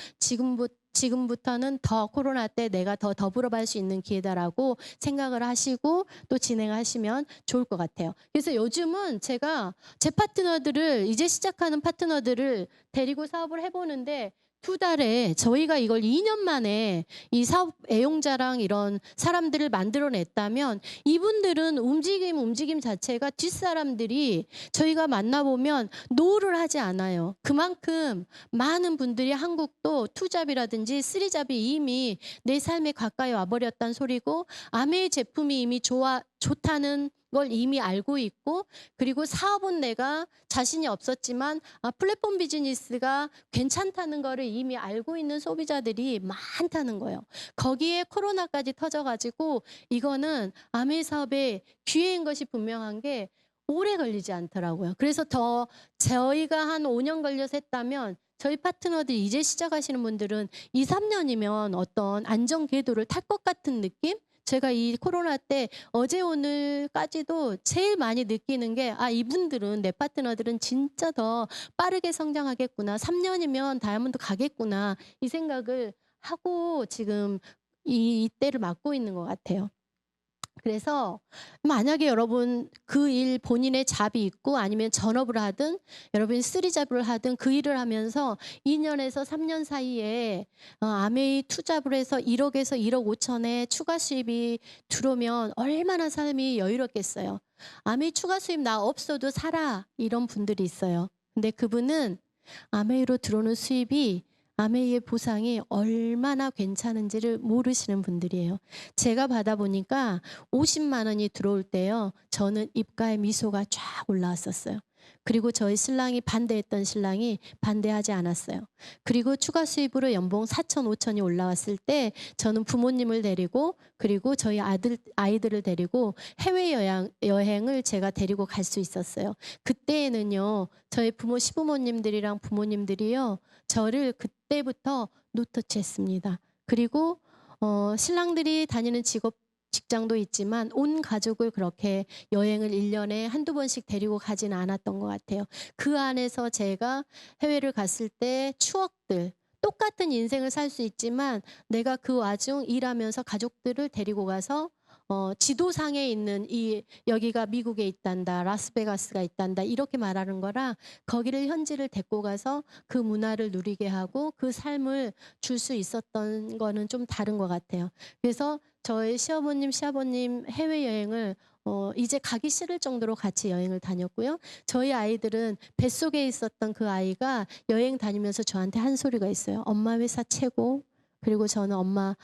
지금부터는 더 코로나 때 내가 더 더불어갈 수 있는 기회다라고 생각을 하시고 또 진행하시면 좋을 것 같아요. 그래서 요즘은 제가 제 파트너들을, 이제 시작하는 파트너들을 데리고 사업을 해보는데, 2달에 저희가 이걸 2년 만에 이 사업 애용자랑 이런 사람들을 만들어냈다면, 이분들은 움직임 자체가 뒷사람들이 저희가 만나보면 노를 하지 않아요. 그만큼 많은 분들이 한국도 투잡이라든지 쓰리잡이 이미 내 삶에 가까이 와버렸다는 소리고, 아메이 제품이 이미 좋다는 걸 이미 알고 있고, 그리고 사업은 내가 자신이 없었지만 플랫폼 비즈니스가 괜찮다는 거를 이미 알고 있는 소비자들이 많다는 거예요. 거기에 코로나까지 터져가지고 이거는 아메이 사업의 기회인 것이 분명한 게 오래 걸리지 않더라고요. 그래서 더, 저희가 한 5년 걸려서 했다면 저희 파트너들 이제 시작하시는 분들은 2-3년이면 어떤 안정 궤도를 탈 것 같은 느낌? 제가 이 코로나 때 어제 오늘까지도 제일 많이 느끼는 게, 이분들은, 내 파트너들은 진짜 더 빠르게 성장하겠구나. 3년이면 다이아몬드 가겠구나. 이 생각을 하고 지금 이때를 맞고 있는 것 같아요. 그래서 만약에 여러분 그 일 본인의 잡이 있고 아니면 전업을 하든 여러분이 쓰리잡을 하든 그 일을 하면서 2 년에서 3년 사이에 아메이 투잡을 해서 1 억에서 1억 5천의 추가 수입이 들어오면 얼마나 삶이 여유롭겠어요. "아메이 추가 수입 나 없어도 살아." 이런 분들이 있어요. 근데 그분은 아메이로 들어오는 수입이 아메이의 보상이 얼마나 괜찮은지를 모르시는 분들이에요. 제가 받아 보니까 50만 원이 들어올 때요. 저는 입가에 미소가 쫙 올라왔었어요. 그리고 저희 신랑이 반대했던 신랑이 반대하지 않았어요. 그리고 추가 수입으로 연봉 4천, 5천이 올라왔을 때 저는 부모님을 데리고 그리고 저희 아이들을 데리고 여행을 제가 데리고 갈 수 있었어요. 그때에는요. 저희 시부모님들이랑 부모님들이요. 저를 그때부터 노터치했습니다. 그리고 신랑들이 다니는 직장도 있지만 온 가족을 그렇게 여행을 1 년에 한두 번씩 데리고 가지는 않았던 것 같아요. 그 안에서 제가 해외를 갔을 때 추억들 똑같은 인생을 살 수 있지만 내가 그 와중 일하면서 가족들을 데리고 가서 지도상에 있는 여기가 미국에 있단다. 라스베가스가 있단다. 이렇게 말하는 거랑 거기를 현지를 데리고 가서 그 문화를 누리게 하고 그 삶을 줄 수 있었던 거는 좀 다른 것 같아요. 그래서 저희 시어머님, 시아버님 해외여행을 이제 가기 싫을 정도로 같이 여행을 다녔고요. 저희 아이들은 뱃속에 있었던 그 아이가 여행 다니면서 저한테 한 소리가 있어요. "엄마 회사 최고." 그리고 저는 "엄마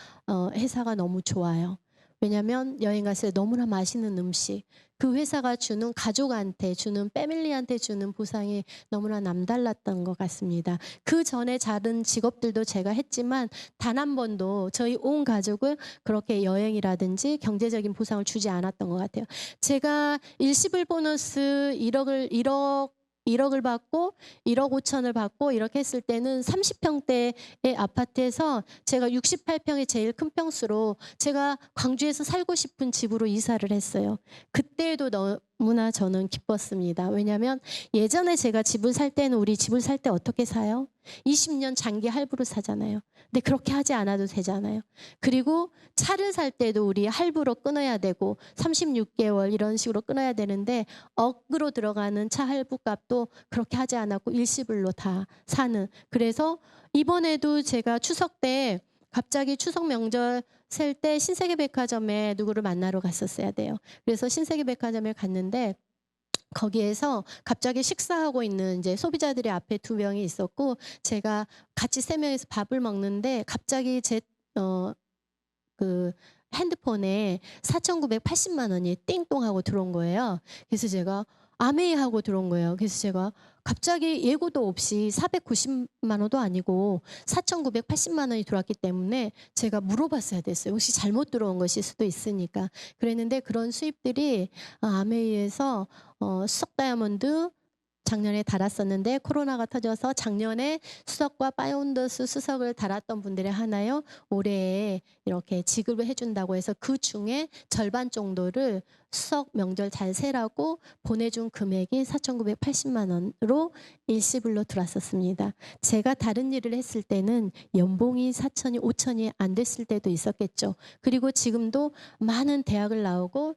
회사가 너무 좋아요." 왜냐면 여행 갔을 때 너무나 맛있는 음식, 그 회사가 주는 가족한테 주는 패밀리한테 주는 보상이 너무나 남달랐던 것 같습니다. 그전에 다른 직업들도 제가 했지만 단 한 번도 저희 온 가족을 그렇게 여행이라든지 경제적인 보상을 주지 않았던 것 같아요. 제가 일시불 보너스 1억을 받고 1억 5천을 받고 이렇게 했을 때는 30평대의 아파트에서 제가 68평의 제일 큰 평수로 제가 광주에서 살고 싶은 집으로 이사를 했어요. 그때도 너무나 저는 기뻤습니다. 왜냐하면 예전에 제가 집을 살 때는 우리 집을 살 때 어떻게 사요? 20년 장기 할부로 사잖아요. 근데 그렇게 하지 않아도 되잖아요. 그리고 차를 살 때도 우리 할부로 끊어야 되고 36개월 이런 식으로 끊어야 되는데 억으로 들어가는 차 할부 값도 그렇게 하지 않았고 일시불로 다 사는. 그래서 이번에도 제가 추석 때 갑자기 추석 명절 셀 때 신세계백화점에 누구를 만나러 갔었어야 돼요. 그래서 신세계백화점에 갔는데 거기에서 갑자기 식사하고 있는 이제 소비자들이 앞에 2명이 있었고 제가 같이 3명이서 밥을 먹는데 갑자기 제 그 핸드폰에 4,980만 원이 띵동하고 들어온 거예요. 그래서 제가 아메이 하고 들어온 거예요. 그래서 제가 갑자기 예고도 없이 490만 원도 아니고 4,980만 원이 들어왔기 때문에 제가 물어봤어야 됐어요. 혹시 잘못 들어온 것일 수도 있으니까. 그랬는데 그런 수입들이 아메이에서 수석 다이아몬드 작년에 달았었는데 코로나가 터져서 작년에 수석과 파운더스 수석을 달았던 분들의 하나요. 올해에 이렇게 지급을 해 준다고 해서 그중에 절반 정도를 수석 명절 잘 세라고 보내준 금액이 4,980만 원으로 일시불로 들어왔었습니다. 제가 다른 일을 했을 때는 연봉이 4천이 5천이 안 됐을 때도 있었겠죠. 그리고 지금도 많은 대학을 나오고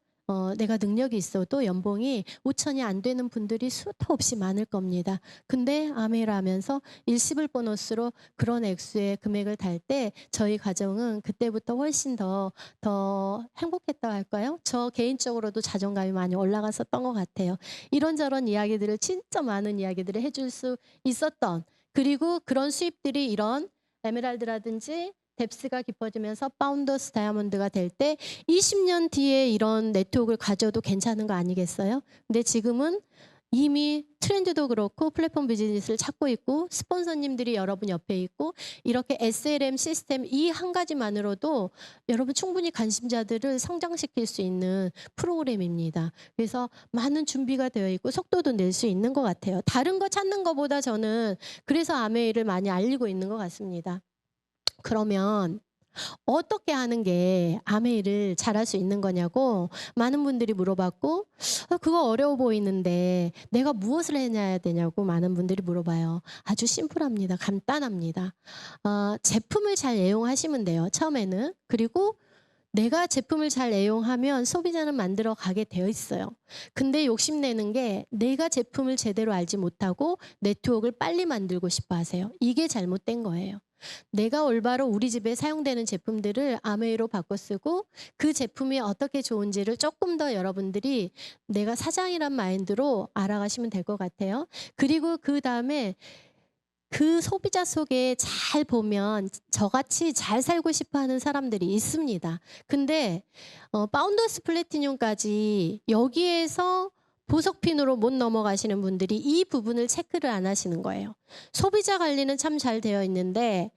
내가 능력이 있어도 연봉이 5천이 안 되는 분들이 수도 없이 많을 겁니다. 근데 아메이를 하면서 일시불 보너스로 그런 액수의 금액을 달 때 저희 가정은 그때부터 훨씬 더 행복했다고 할까요? 저 개인적으로도 자존감이 많이 올라갔었던 것 같아요. 이런저런 이야기들을 진짜 많은 이야기들을 해줄 수 있었던 그리고 그런 수입들이 이런 에메랄드라든지 뎁스가 깊어지면서 파운더스 다이아몬드가 될 때 20년 뒤에 이런 네트워크를 가져도 괜찮은 거 아니겠어요? 근데 지금은 이미 트렌드도 그렇고 플랫폼 비즈니스를 찾고 있고 스폰서님들이 여러분 옆에 있고 이렇게 SLM 시스템 이 한 가지만으로도 여러분 충분히 관심자들을 성장시킬 수 있는 프로그램입니다. 그래서 많은 준비가 되어 있고 속도도 낼 수 있는 것 같아요. 다른 거 찾는 것보다 저는 그래서 아메이를 많이 알리고 있는 것 같습니다. 그러면 어떻게 하는 게 아메이를 잘할 수 있는 거냐고 많은 분들이 물어봤고 그거 어려워 보이는데 내가 무엇을 해야 되냐고 많은 분들이 물어봐요. 아주 심플합니다. 간단합니다. 제품을 잘 애용하시면 돼요. 처음에는. 그리고 내가 제품을 잘 애용하면 소비자는 만들어 가게 되어 있어요. 근데 욕심내는 게 내가 제품을 제대로 알지 못하고 네트워크를 빨리 만들고 싶어 하세요. 이게 잘못된 거예요. 내가 올바로 우리 집에 사용되는 제품들을 아메이로 바꿔 쓰고 그 제품이 어떻게 좋은지를 조금 더 여러분들이 내가 사장이란 마인드로 알아가시면 될 것 같아요. 그리고 그다음에 그 소비자 속에 잘 보면 저같이 잘 살고 싶어 하는 사람들이 있습니다. 근데 파운더스 플래티늄까지 여기에서 보석핀으로 못 넘어가시는 분들이 이 부분을 체크를 안 하시는 거예요. 소비자 관리는 참 잘 되어 있는데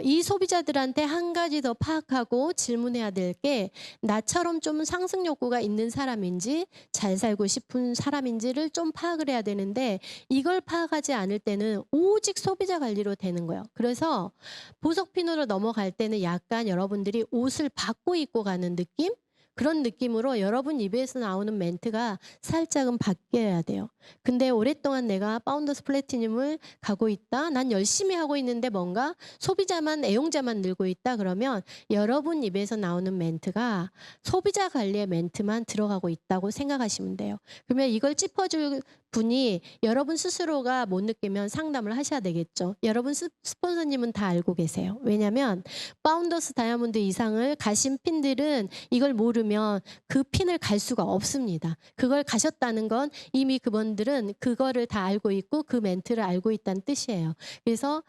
이 소비자들한테 한 가지 더 파악하고 질문해야 될 게 나처럼 좀 상승 욕구가 있는 사람인지 잘 살고 싶은 사람인지를 좀 파악을 해야 되는데 이걸 파악하지 않을 때는 오직 소비자 관리로 되는 거예요. 그래서 보석핀으로 넘어갈 때는 약간 여러분들이 옷을 바꿔 입고 가는 느낌? 그런 느낌으로 여러분 입에서 나오는 멘트가 살짝은 바뀌어야 돼요. 근데 오랫동안 내가 파운더스 플래티늄을 가고 있다. 난 열심히 하고 있는데 뭔가 소비자만 애용자만 늘고 있다. 그러면 여러분 입에서 나오는 멘트가 소비자 관리의 멘트만 들어가고 있다고 생각하시면 돼요. 그러면 이걸 짚어줄 분이 여러분 스스로가 못 느끼면 상담을 하셔야 되겠죠. 여러분 스폰서님은 다 알고 계세요. 왜냐하면 파운더스 다이아몬드 이상을 가신 핀들은 이걸 모르면 그 핀을 갈 수가 없습니다. 그걸 가셨다는 건 이미 그분들은 그거를 다 알고 있고 그 멘트를 알고 있다는 뜻이에요. 그래서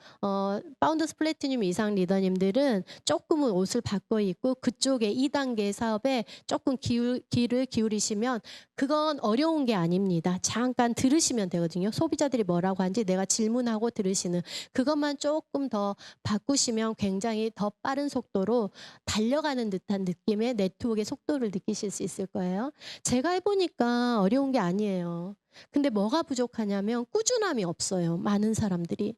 파운더스 플래티늄 이상 리더님들은 조금은 옷을 바꿔 입고 그쪽에 2단계 사업에 조금 귀를 기울이시면 그건 어려운 게 아닙니다. 잠깐 들으시면 되거든요. 소비자들이 뭐라고 하는지 내가 질문하고 들으시는 그것만 조금 더 바꾸시면 굉장히 더 빠른 속도로 달려가는 듯한 느낌의 네트워크의 속도를 느끼실 수 있을 거예요. 제가 해보니까 어려운 게 아니에요. 근데 뭐가 부족하냐면 꾸준함이 없어요. 많은 사람들이.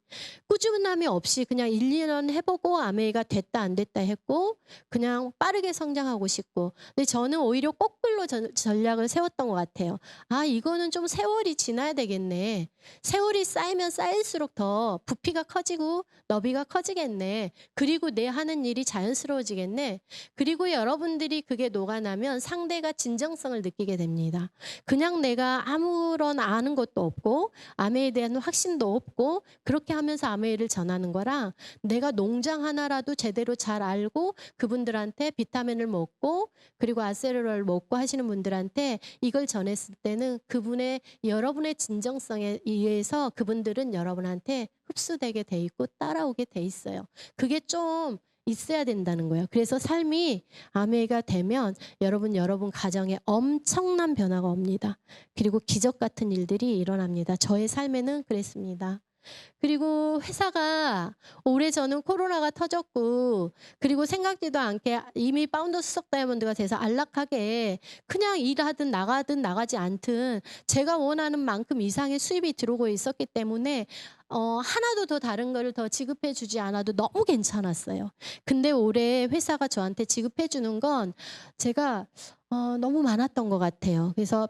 꾸준함이 없이 그냥 1, 2년 해보고 아메이가 됐다 안 됐다 했고 그냥 빠르게 성장하고 싶고 근데 저는 오히려 거꾸로 전략을 세웠던 것 같아요. 아 이거는 좀 세월이 지나야 되겠네. 세월이 쌓이면 쌓일수록 더 부피가 커지고 너비가 커지겠네. 그리고 내 하는 일이 자연스러워지겠네. 그리고 여러분들이 그게 녹아나면 상대가 진정성을 느끼게 됩니다. 그냥 내가 아무런 아는 것도 없고 아메이에 대한 확신도 없고 그렇게 하면서 아메이를 전하는 거랑 내가 농장 하나라도 제대로 잘 알고 그분들한테 비타민을 먹고 그리고 아세르를 먹고 하시는 분들한테 이걸 전했을 때는 그분의 여러분의 진정성에 의해서 그분들은 여러분한테 흡수되게 돼 있고 따라오게 돼 있어요. 그게 좀 있어야 된다는 거예요. 그래서 삶이 아메이가 되면 여러분 가정에 엄청난 변화가 옵니다. 그리고 기적 같은 일들이 일어납니다. 저의 삶에는 그랬습니다. 그리고 회사가 올해 저는 코로나가 터졌고 그리고 생각지도 않게 이미 파운더스 수석 다이아몬드가 돼서 안락하게 그냥 일하든 나가든 나가지 않든 제가 원하는 만큼 이상의 수입이 들어오고 있었기 때문에 하나도 더 다른 거를 더 지급해 주지 않아도 너무 괜찮았어요. 근데 올해 회사가 저한테 지급해 주는 건 제가 너무 많았던 것 같아요. 그래서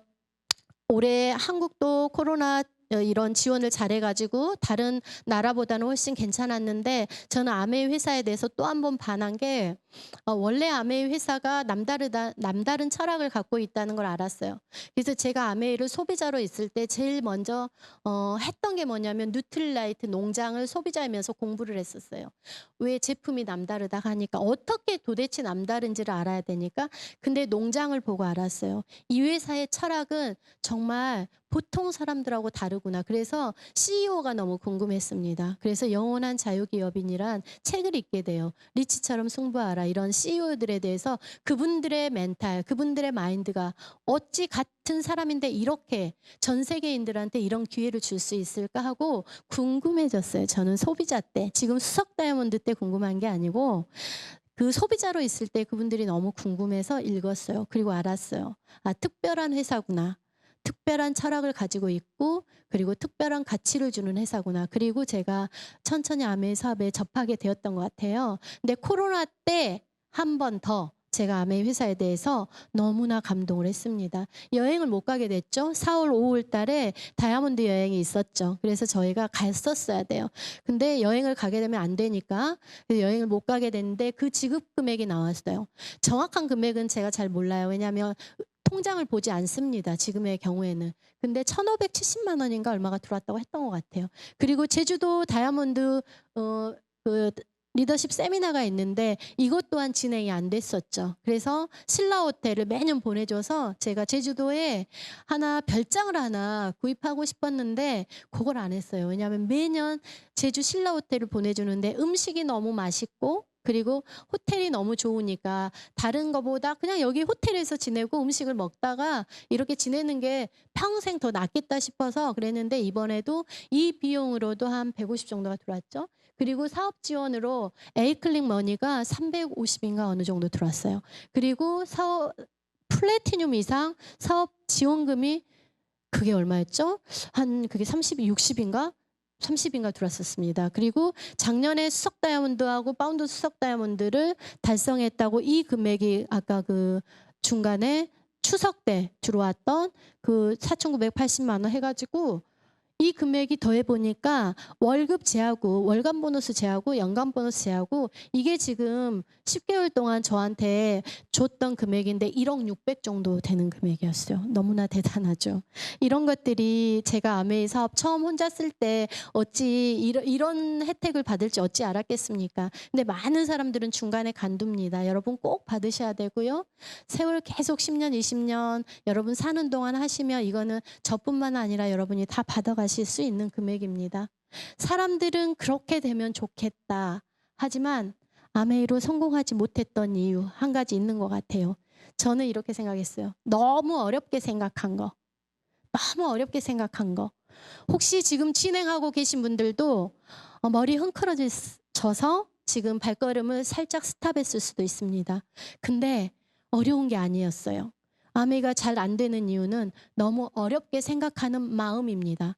올해 한국도 코로나 이런 지원을 잘해가지고 다른 나라보다는 훨씬 괜찮았는데 저는 아메이 회사에 대해서 또 한 번 반한 게 원래 아메이 회사가 남다른 철학을 갖고 있다는 걸 알았어요. 그래서 제가 아메이를 소비자로 있을 때 제일 먼저 했던 게 뭐냐면 뉴트릴라이트 농장을 소비자이면서 공부를 했었어요. 왜 제품이 남다르다 하니까 어떻게 도대체 남다른지를 알아야 되니까 근데 농장을 보고 알았어요. 이 회사의 철학은 정말 보통 사람들하고 다르구나. 그래서 CEO가 너무 궁금했습니다. 그래서 영원한 자유기업인이란 책을 읽게 돼요. 리치처럼 승부하라. 이런 CEO들에 대해서 그분들의 멘탈, 그분들의 마인드가 어찌 같은 사람인데 이렇게 전 세계인들한테 이런 기회를 줄 수 있을까 하고 궁금해졌어요. 저는 소비자 때. 지금 수석 다이아몬드 때 궁금한 게 아니고 그 소비자로 있을 때 그분들이 너무 궁금해서 읽었어요. 그리고 알았어요. 아, 특별한 회사구나. 특별한 철학을 가지고 있고 그리고 특별한 가치를 주는 회사구나. 그리고 제가 천천히 아메이 사업에 접하게 되었던 것 같아요. 근데 코로나 때 한 번 더 제가 아메이 회사에 대해서 너무나 감동을 했습니다. 여행을 못 가게 됐죠. 4월 5월 달에 다이아몬드 여행이 있었죠. 그래서 저희가 갔었어야 돼요. 근데 여행을 가게 되면 안 되니까 여행을 못 가게 됐는데 그 지급 금액이 나왔어요. 정확한 금액은 제가 잘 몰라요. 왜냐하면 통장을 보지 않습니다. 지금의 경우에는. 근데 1,570만 원인가 얼마가 들어왔다고 했던 것 같아요. 그리고 제주도 다이아몬드 그 리더십 세미나가 있는데 이것 또한 진행이 안 됐었죠. 그래서 신라 호텔을 매년 보내줘서 제가 제주도에 별장을 하나 구입하고 싶었는데 그걸 안 했어요. 왜냐하면 매년 제주 신라 호텔을 보내주는데 음식이 너무 맛있고 그리고 호텔이 너무 좋으니까 다른 거보다 그냥 여기 호텔에서 지내고 음식을 먹다가 이렇게 지내는 게 평생 더 낫겠다 싶어서 그랬는데 이번에도 이 비용으로도 한 150 정도가 들어왔죠. 그리고 사업 지원으로 에이클릭 머니가 350인가 어느 정도 들어왔어요. 그리고 플래티늄 이상 사업 지원금이 그게 얼마였죠? 그게 60인가? 30인가 들어왔었습니다. 그리고 작년에 수석 다이아몬드하고 파운드 수석 다이아몬드를 달성했다고 이 금액이 아까 그 중간에 추석 때 들어왔던 그 4,980만 원 해가지고 이 금액이 더해보니까 월급 제하고 월간 보너스 제하고 연간 보너스 제하고 이게 지금 10개월 동안 저한테 줬던 금액인데 1억 600 정도 되는 금액이었어요. 너무나 대단하죠. 이런 것들이 제가 아메이 사업 처음 혼자 쓸 때 어찌 이런 혜택을 받을지 어찌 알았겠습니까? 근데 많은 사람들은 중간에 간둡니다. 여러분 꼭 받으셔야 되고요. 세월 계속 10년, 20년 여러분 사는 동안 하시면 이거는 저뿐만 아니라 여러분이 다 받아가실 수 있는 금액입니다. 사람들은 그렇게 되면 좋겠다. 하지만 아메이로 성공하지 못했던 이유 한 가지 있는 것 같아요. 저는 이렇게 생각했어요. 너무 어렵게 생각한 거. 너무 어렵게 생각한 거. 혹시 지금 진행하고 계신 분들도 머리 흥크러져서 지금 발걸음을 살짝 스탑했을 수도 있습니다. 근데 어려운 게 아니었어요. 아메이가 잘 안 되는 이유는 너무 어렵게 생각하는 마음입니다.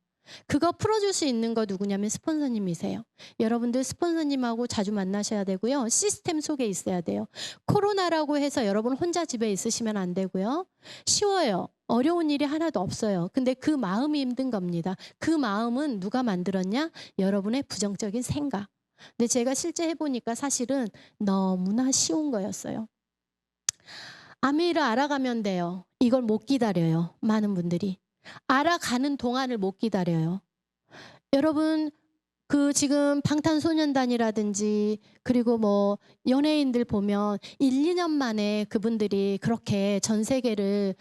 그거 풀어줄 수 있는 거 누구냐면 스폰서님이세요. 여러분들 스폰서님하고 자주 만나셔야 되고요. 시스템 속에 있어야 돼요. 코로나라고 해서 여러분 혼자 집에 있으시면 안 되고요. 쉬워요. 어려운 일이 하나도 없어요. 근데 그 마음이 힘든 겁니다. 그 마음은 누가 만들었냐? 여러분의 부정적인 생각. 근데 제가 실제 해보니까 사실은 너무나 쉬운 거였어요. 아메이를 알아가면 돼요. 이걸 못 기다려요. 많은 분들이. 알아가는 동안을 못 기다려요. 여러분 그 지금 방탄소년단이라든지 그리고 뭐 연예인들 보면 1, 2년 만에 그분들이 그렇게 전 세계를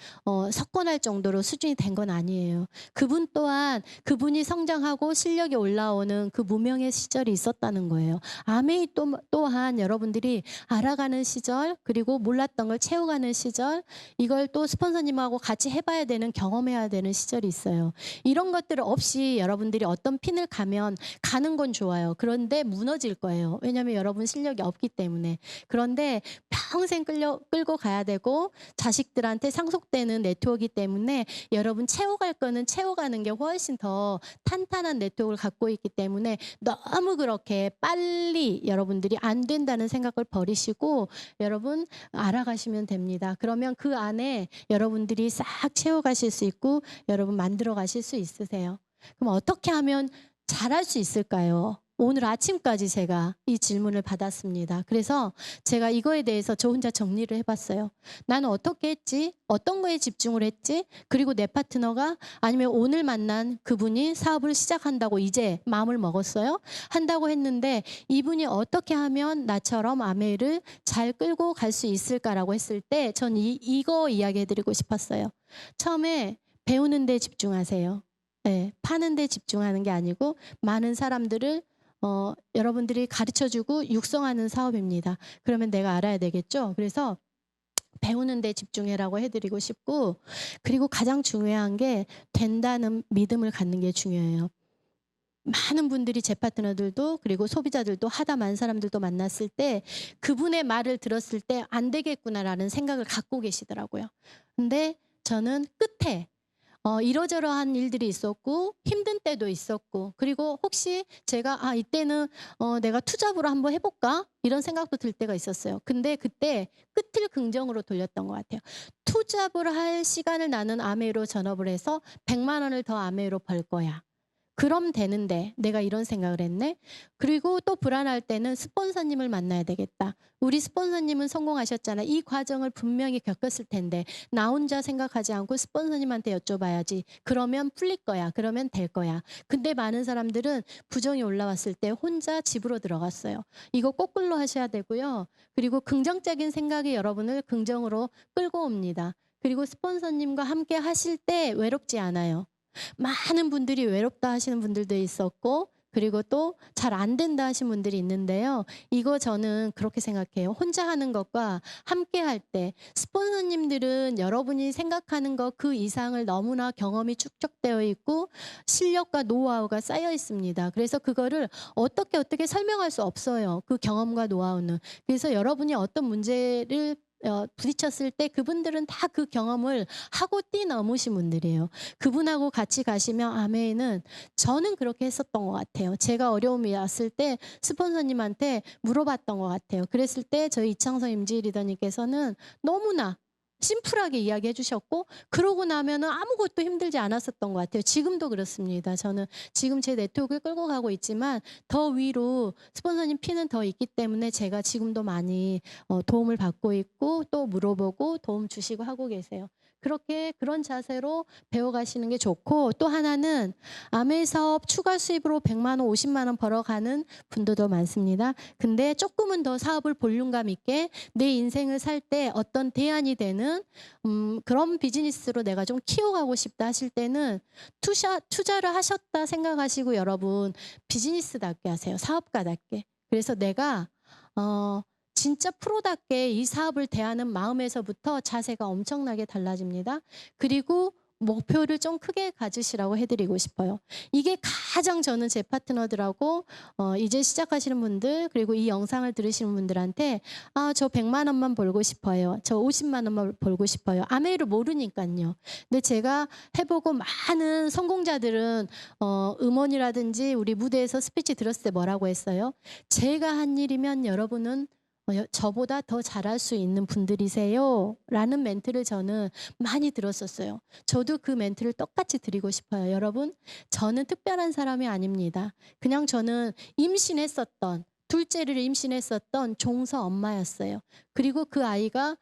석권할 정도로 수준이 된 건 아니에요. 그분 또한 그분이 성장하고 실력이 올라오는 그 무명의 시절이 있었다는 거예요. 아메이 또한 여러분들이 알아가는 시절 그리고 몰랐던 걸 채워가는 시절 이걸 또 스폰서님하고 같이 해봐야 되는 경험해야 되는 시절이 있어요. 이런 것들 없이 여러분들이 어떤 핀을 가면 가는 건 좋아요. 그런데 무너질 거예요. 왜냐하면 여러분 실력이 없기 때문에. 그런데 평생 끌고 가야 되고 자식들한테 상속되는 네트워크이기 때문에 여러분 채워갈 거는 채워가는 게 훨씬 더 탄탄한 네트워크를 갖고 있기 때문에 너무 그렇게 빨리 여러분들이 안 된다는 생각을 버리시고 여러분 알아가시면 됩니다. 그러면 그 안에 여러분들이 싹 채워가실 수 있고 여러분 만들어 가실 수 있으세요. 그럼 어떻게 하면 잘할 수 있을까요? 오늘 아침까지 제가 이 질문을 받았습니다. 그래서 제가 이거에 대해서 저 혼자 정리를 해봤어요. 나는 어떻게 했지? 어떤 거에 집중을 했지? 그리고 내 파트너가 아니면 오늘 만난 그분이 사업을 시작한다고 이제 마음을 먹었어요? 한다고 했는데 이분이 어떻게 하면 나처럼 아메이를 잘 끌고 갈 수 있을까라고 했을 때 전 이거 이야기해드리고 싶었어요. 처음에 배우는 데 집중하세요. 네, 파는 데 집중하는 게 아니고 많은 사람들을 여러분들이 가르쳐주고 육성하는 사업입니다. 그러면 내가 알아야 되겠죠. 그래서 배우는 데 집중해라고 해드리고 싶고 그리고 가장 중요한 게 된다는 믿음을 갖는 게 중요해요. 많은 분들이 제 파트너들도 그리고 소비자들도 하다 많은 사람들도 만났을 때 그분의 말을 들었을 때 안 되겠구나라는 생각을 갖고 계시더라고요. 근데 저는 끝에 이러저러한 일들이 있었고 힘든 때도 있었고 그리고 혹시 제가 '아 이때는 내가 투잡으로 한번 해 볼까?' 이런 생각도 들 때가 있었어요. 근데 그때 끝을 긍정으로 돌렸던 것 같아요. '투잡을 할 시간을 나는 아메이로 전업을 해서 100만 원을 더 아메이로 벌 거야.' 그럼 되는데 내가 이런 생각을 했네. 그리고 또 불안할 때는 '스폰서님을 만나야 되겠다. 우리 스폰서님은 성공하셨잖아. 이 과정을 분명히 겪었을 텐데 나 혼자 생각하지 않고 스폰서님한테 여쭤봐야지. 그러면 풀릴 거야. 그러면 될 거야.' 근데 많은 사람들은 부정이 올라왔을 때 혼자 집으로 들어갔어요. 이거 거꾸로 하셔야 되고요. 그리고 긍정적인 생각이 여러분을 긍정으로 끌고 옵니다. 그리고 스폰서님과 함께 하실 때 외롭지 않아요. 많은 분들이 외롭다 하시는 분들도 있었고 그리고 또 잘 안 된다 하신 분들이 있는데요. 이거 저는 그렇게 생각해요. 혼자 하는 것과 함께 할 때 스폰서님들은 여러분이 생각하는 것 그 이상을 너무나 경험이 축적되어 있고 실력과 노하우가 쌓여 있습니다. 그래서 그거를 어떻게 설명할 수 없어요. 그 경험과 노하우는. 그래서 여러분이 어떤 문제를 부딪혔을 때 그분들은 다 그 경험을 하고 뛰어넘으신 분들이에요. 그분하고 같이 가시면 아멘은 저는 그렇게 했었던 것 같아요. 제가 어려움이 왔을 때 스폰서님한테 물어봤던 것 같아요. 그랬을 때 저희 이창성 임지 리더님께서는 너무나 심플하게 이야기해 주셨고 그러고 나면은 아무것도 힘들지 않았었던 것 같아요. 지금도 그렇습니다. 저는 지금 제 네트워크를 끌고 가고 있지만 더 위로 스폰서님 피는 더 있기 때문에 제가 지금도 많이 도움을 받고 있고 또 물어보고 도움 주시고 하고 계세요. 그렇게 그런 자세로 배워가시는 게 좋고 또 하나는 아메 사업 추가 수입으로 100만 원, 50만 원 벌어가는 분들도 많습니다. 근데 조금은 더 사업을 볼륨감 있게 내 인생을 살 때 어떤 대안이 되는 그런 비즈니스로 내가 좀 키워가고 싶다 하실 때는 투자를 하셨다 생각하시고 여러분 비즈니스답게 하세요. 사업가답게. 그래서 내가 진짜 프로답게 이 사업을 대하는 마음에서부터 자세가 엄청나게 달라집니다. 그리고 목표를 좀 크게 가지시라고 해드리고 싶어요. 이게 가장 저는 제 파트너들하고 이제 시작하시는 분들 그리고 이 영상을 들으시는 분들한테 저 100만 원만 벌고 싶어요. 저 50만 원만 벌고 싶어요. 아메이를 모르니까요. 근데 제가 해보고 많은 성공자들은 음원이라든지 우리 무대에서 스피치 들었을 때 뭐라고 했어요? 제가 한 일이면 여러분은 저보다 더 잘할 수 있는 분들이세요. 라는 멘트를 저는 많이 들었었어요. 저도 그 멘트를 똑같이 드리고 싶어요. 여러분, 저는 특별한 사람이 아닙니다. 그냥 저는 둘째를 임신했었던 종서 엄마였어요. 그리고 그 아이가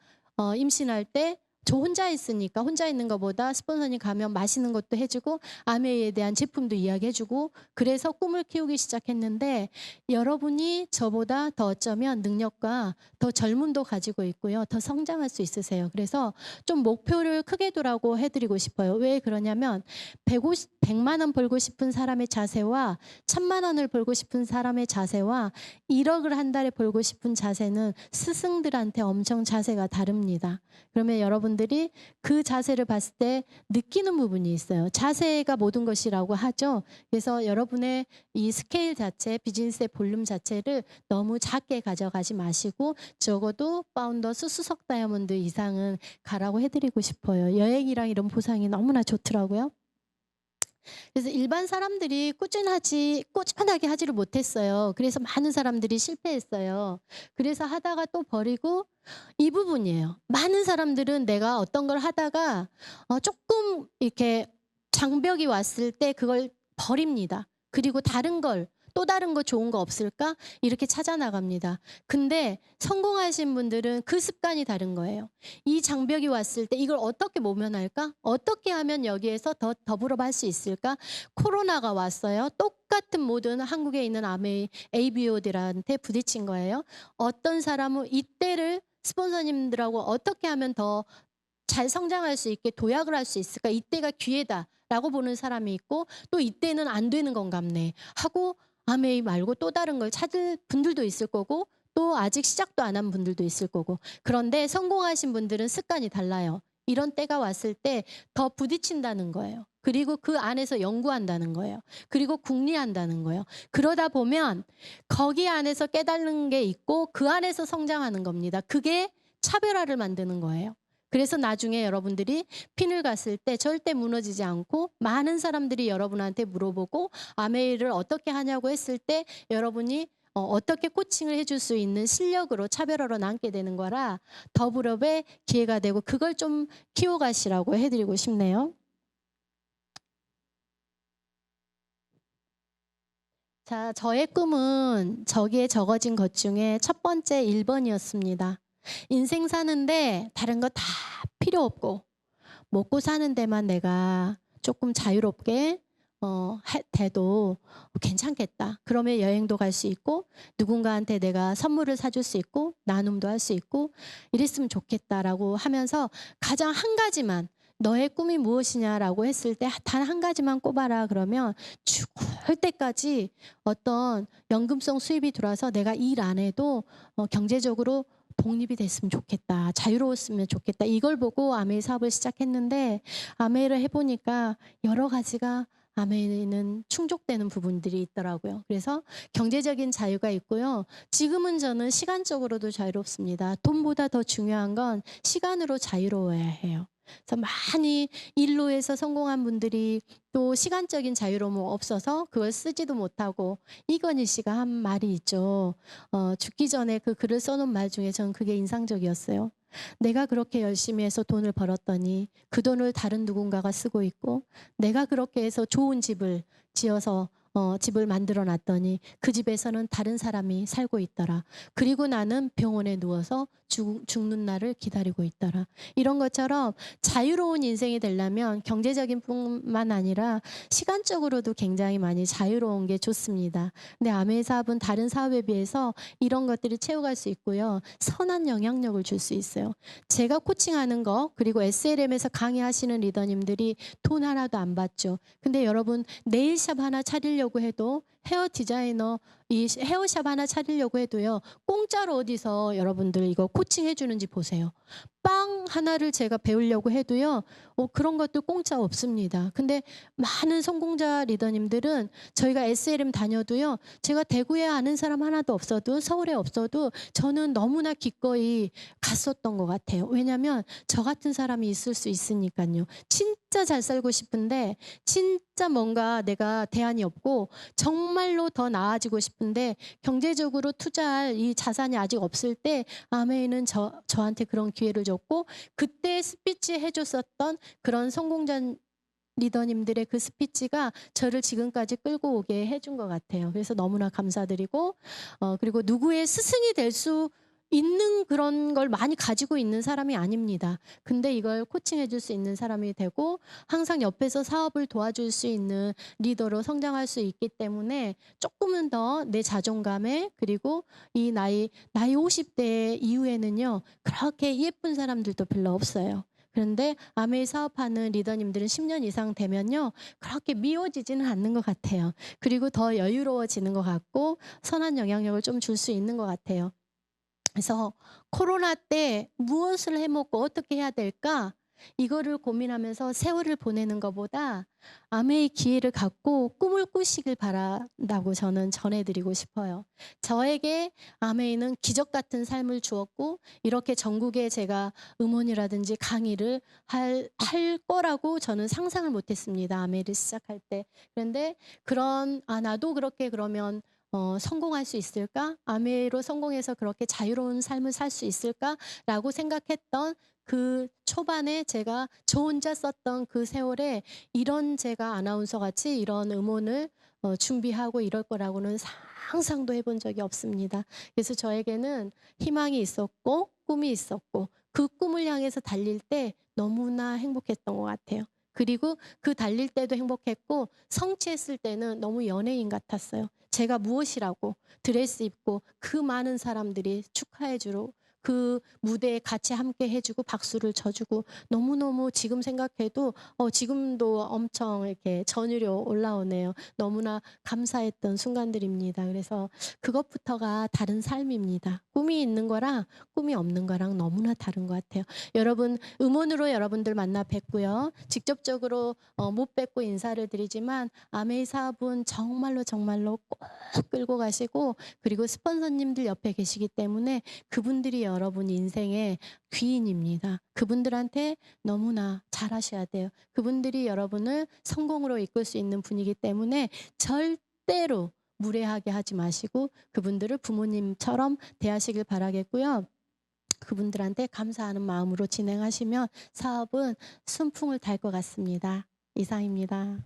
임신할 때 저 혼자 있으니까 혼자 있는 것보다 스폰서님 가면 맛있는 것도 해주고 아메이에 대한 제품도 이야기해주고 그래서 꿈을 키우기 시작했는데 여러분이 저보다 더 어쩌면 능력과 더 젊음도 가지고 있고요. 더 성장할 수 있으세요. 그래서 좀 목표를 크게 두라고 해드리고 싶어요. 왜 그러냐면 100만 원 벌고 싶은 사람의 자세와 1000만 원을 벌고 싶은 사람의 자세와 1억을 한 달에 벌고 싶은 자세는 스승들한테 엄청 자세가 다릅니다. 그러면 여러분들이 그 자세를 봤을 때 느끼는 부분이 있어요. 자세가 모든 것이라고 하죠. 그래서 여러분의 이 스케일 자체, 비즈니스의 볼륨 자체를 너무 작게 가져가지 마시고 적어도 파운더스 수석 다이아몬드 이상은 가라고 해드리고 싶어요. 여행이랑 이런 보상이 너무나 좋더라고요. 그래서 일반 사람들이 꾸준하게 하지를 못했어요. 그래서 많은 사람들이 실패했어요. 그래서 하다가 또 버리고 이 부분이에요. 많은 사람들은 내가 어떤 걸 하다가 조금 이렇게 장벽이 왔을 때 그걸 버립니다. 그리고 또 다른 거 좋은 거 없을까? 이렇게 찾아 나갑니다. 근데 성공하신 분들은 그 습관이 다른 거예요. 이 장벽이 왔을 때 이걸 어떻게 모면할까? 어떻게 하면 여기에서 더 더불어 할 수 있을까? 코로나가 왔어요. 똑같은 모든 한국에 있는 ABO들한테 부딪힌 거예요. 어떤 사람은 이때를 스폰서님들하고 어떻게 하면 더 잘 성장할 수 있게 도약을 할 수 있을까? 이때가 기회다라고 보는 사람이 있고 또 이때는 안 되는 건갑네 하고 아메이 말고 또 다른 걸 찾을 분들도 있을 거고 또 아직 시작도 안 한 분들도 있을 거고 그런데 성공하신 분들은 습관이 달라요. 이런 때가 왔을 때 더 부딪힌다는 거예요. 그리고 그 안에서 연구한다는 거예요. 그리고 궁리한다는 거예요. 그러다 보면 거기 안에서 깨달는 게 있고 그 안에서 성장하는 겁니다. 그게 차별화를 만드는 거예요. 그래서 나중에 여러분들이 핀을 갔을 때 절대 무너지지 않고 많은 사람들이 여러분한테 물어보고 아메이를 어떻게 하냐고 했을 때 여러분이 어떻게 코칭을 해줄 수 있는 실력으로 차별화로 남게 되는 거라 더블업의 기회가 되고 그걸 좀 키워가시라고 해드리고 싶네요. 자, 저의 꿈은 저기에 적어진 것 중에 첫 번째 1번이었습니다. 인생 사는데 다른 거 다 필요 없고 먹고 사는 데만 내가 조금 자유롭게 돼도 괜찮겠다. 그러면 여행도 갈 수 있고 누군가한테 내가 선물을 사줄 수 있고 나눔도 할 수 있고 이랬으면 좋겠다라고 하면서 가장 한 가지만 너의 꿈이 무엇이냐라고 했을 때 단 한 가지만 꼽아라 그러면 죽을 때까지 어떤 연금성 수입이 들어와서 내가 일 안 해도 경제적으로 독립이 됐으면 좋겠다. 자유로웠으면 좋겠다. 이걸 보고 아메이 사업을 시작했는데 아메이를 해보니까 여러 가지가 아메이는 충족되는 부분들이 있더라고요. 그래서 경제적인 자유가 있고요. 지금은 저는 시간적으로도 자유롭습니다. 돈보다 더 중요한 건 시간으로 자유로워야 해요. 그래서 많이 일로 해서 성공한 분들이 또 시간적인 자유로움이 없어서 그걸 쓰지도 못하고 이건희 씨가 한 말이 있죠. 죽기 전에 그 글을 써놓은 말 중에 저는 그게 인상적이었어요. 내가 그렇게 열심히 해서 돈을 벌었더니 그 돈을 다른 누군가가 쓰고 있고 내가 그렇게 해서 좋은 집을 지어서 집을 만들어 놨더니 그 집에서는 다른 사람이 살고 있더라. 그리고 나는 병원에 누워서 죽는 날을 기다리고 있더라. 이런 것처럼 자유로운 인생이 되려면 경제적인 뿐만 아니라 시간적으로도 굉장히 많이 자유로운 게 좋습니다. 근데 아메이 사업은 다른 사업에 비해서 이런 것들이 채워갈 수 있고요. 선한 영향력을 줄 수 있어요. 제가 코칭하는 거 그리고 SLM에서 강의하시는 리더님들이 돈 하나도 안 받죠. 근데 여러분 네일샵 하나 차리려고 해도 헤어 디자이너 이 헤어샵 하나 차리려고 해도요. 공짜로 어디서 여러분들 이거 코칭해 주는지 보세요. 빵 하나를 제가 배우려고 해도요. 그런 것도 공짜 없습니다. 근데 많은 성공자 리더님들은 저희가 SLM 다녀도요. 제가 대구에 아는 사람 하나도 없어도 서울에 없어도 저는 너무나 기꺼이 갔었던 것 같아요. 왜냐하면 저 같은 사람이 있을 수 있으니까요. 진짜 잘 살고 싶은데 진짜 뭔가 내가 대안이 없고 정말로 더 나아지고 싶은데 경제적으로 투자할 이 자산이 아직 없을 때 아메이는 저한테 그런 기회를 줬고 그때 스피치 해줬었던 그런 성공자 리더님들의 그 스피치가 저를 지금까지 끌고 오게 해준 것 같아요. 그래서 너무나 감사드리고 그리고 누구의 스승이 될 수 있는 그런 걸 많이 가지고 있는 사람이 아닙니다. 근데 이걸 코칭해 줄 수 있는 사람이 되고 항상 옆에서 사업을 도와줄 수 있는 리더로 성장할 수 있기 때문에 조금은 더 내 자존감에 그리고 이 나이 50대 이후에는요. 그렇게 예쁜 사람들도 별로 없어요. 그런데 아메이 사업하는 리더님들은 10년 이상 되면요. 그렇게 미워지지는 않는 것 같아요. 그리고 더 여유로워지는 것 같고 선한 영향력을 좀 줄 수 있는 것 같아요. 그래서 코로나 때 무엇을 해먹고 어떻게 해야 될까? 이거를 고민하면서 세월을 보내는 것보다 아메이 기회를 갖고 꿈을 꾸시길 바란다고 저는 전해드리고 싶어요. 저에게 아메이는 기적 같은 삶을 주었고 이렇게 전국에 제가 음원이라든지 강의를 할 거라고 저는 상상을 못했습니다. 아메이를 시작할 때. 그런데 나도 그렇게 그러면 성공할 수 있을까? 아메이로 성공해서 그렇게 자유로운 삶을 살 수 있을까라고 생각했던 그 초반에 제가 저 혼자 썼던 그 세월에 이런 제가 아나운서 같이 이런 음원을 준비하고 이럴 거라고는 상상도 해본 적이 없습니다. 그래서 저에게는 희망이 있었고 꿈이 있었고 그 꿈을 향해서 달릴 때 너무나 행복했던 것 같아요. 그리고 그 달릴 때도 행복했고 성취했을 때는 너무 연예인 같았어요. 제가 무엇이라고 드레스 입고 그 많은 사람들이 축하해 주러 그 무대에 같이 함께 해주고 박수를 쳐주고 너무너무 지금 생각해도 지금도 엄청 이렇게 전율이 올라오네요. 너무나 감사했던 순간들입니다. 그래서 그것부터가 다른 삶입니다. 꿈이 있는 거랑 꿈이 없는 거랑 너무나 다른 것 같아요. 여러분 음원으로 여러분들 만나 뵙고요. 직접적으로 못 뵙고 인사를 드리지만 아메이 사업은 정말로 정말로 꼭 끌고 가시고 그리고 스폰서님들 옆에 계시기 때문에 그분들이 여러분 인생의 귀인입니다. 그분들한테 너무나 잘하셔야 돼요. 그분들이 여러분을 성공으로 이끌 수 있는 분이기 때문에 절대로 무례하게 하지 마시고 그분들을 부모님처럼 대하시길 바라겠고요. 그분들한테 감사하는 마음으로 진행하시면 사업은 순풍을 탈 것 같습니다. 이상입니다.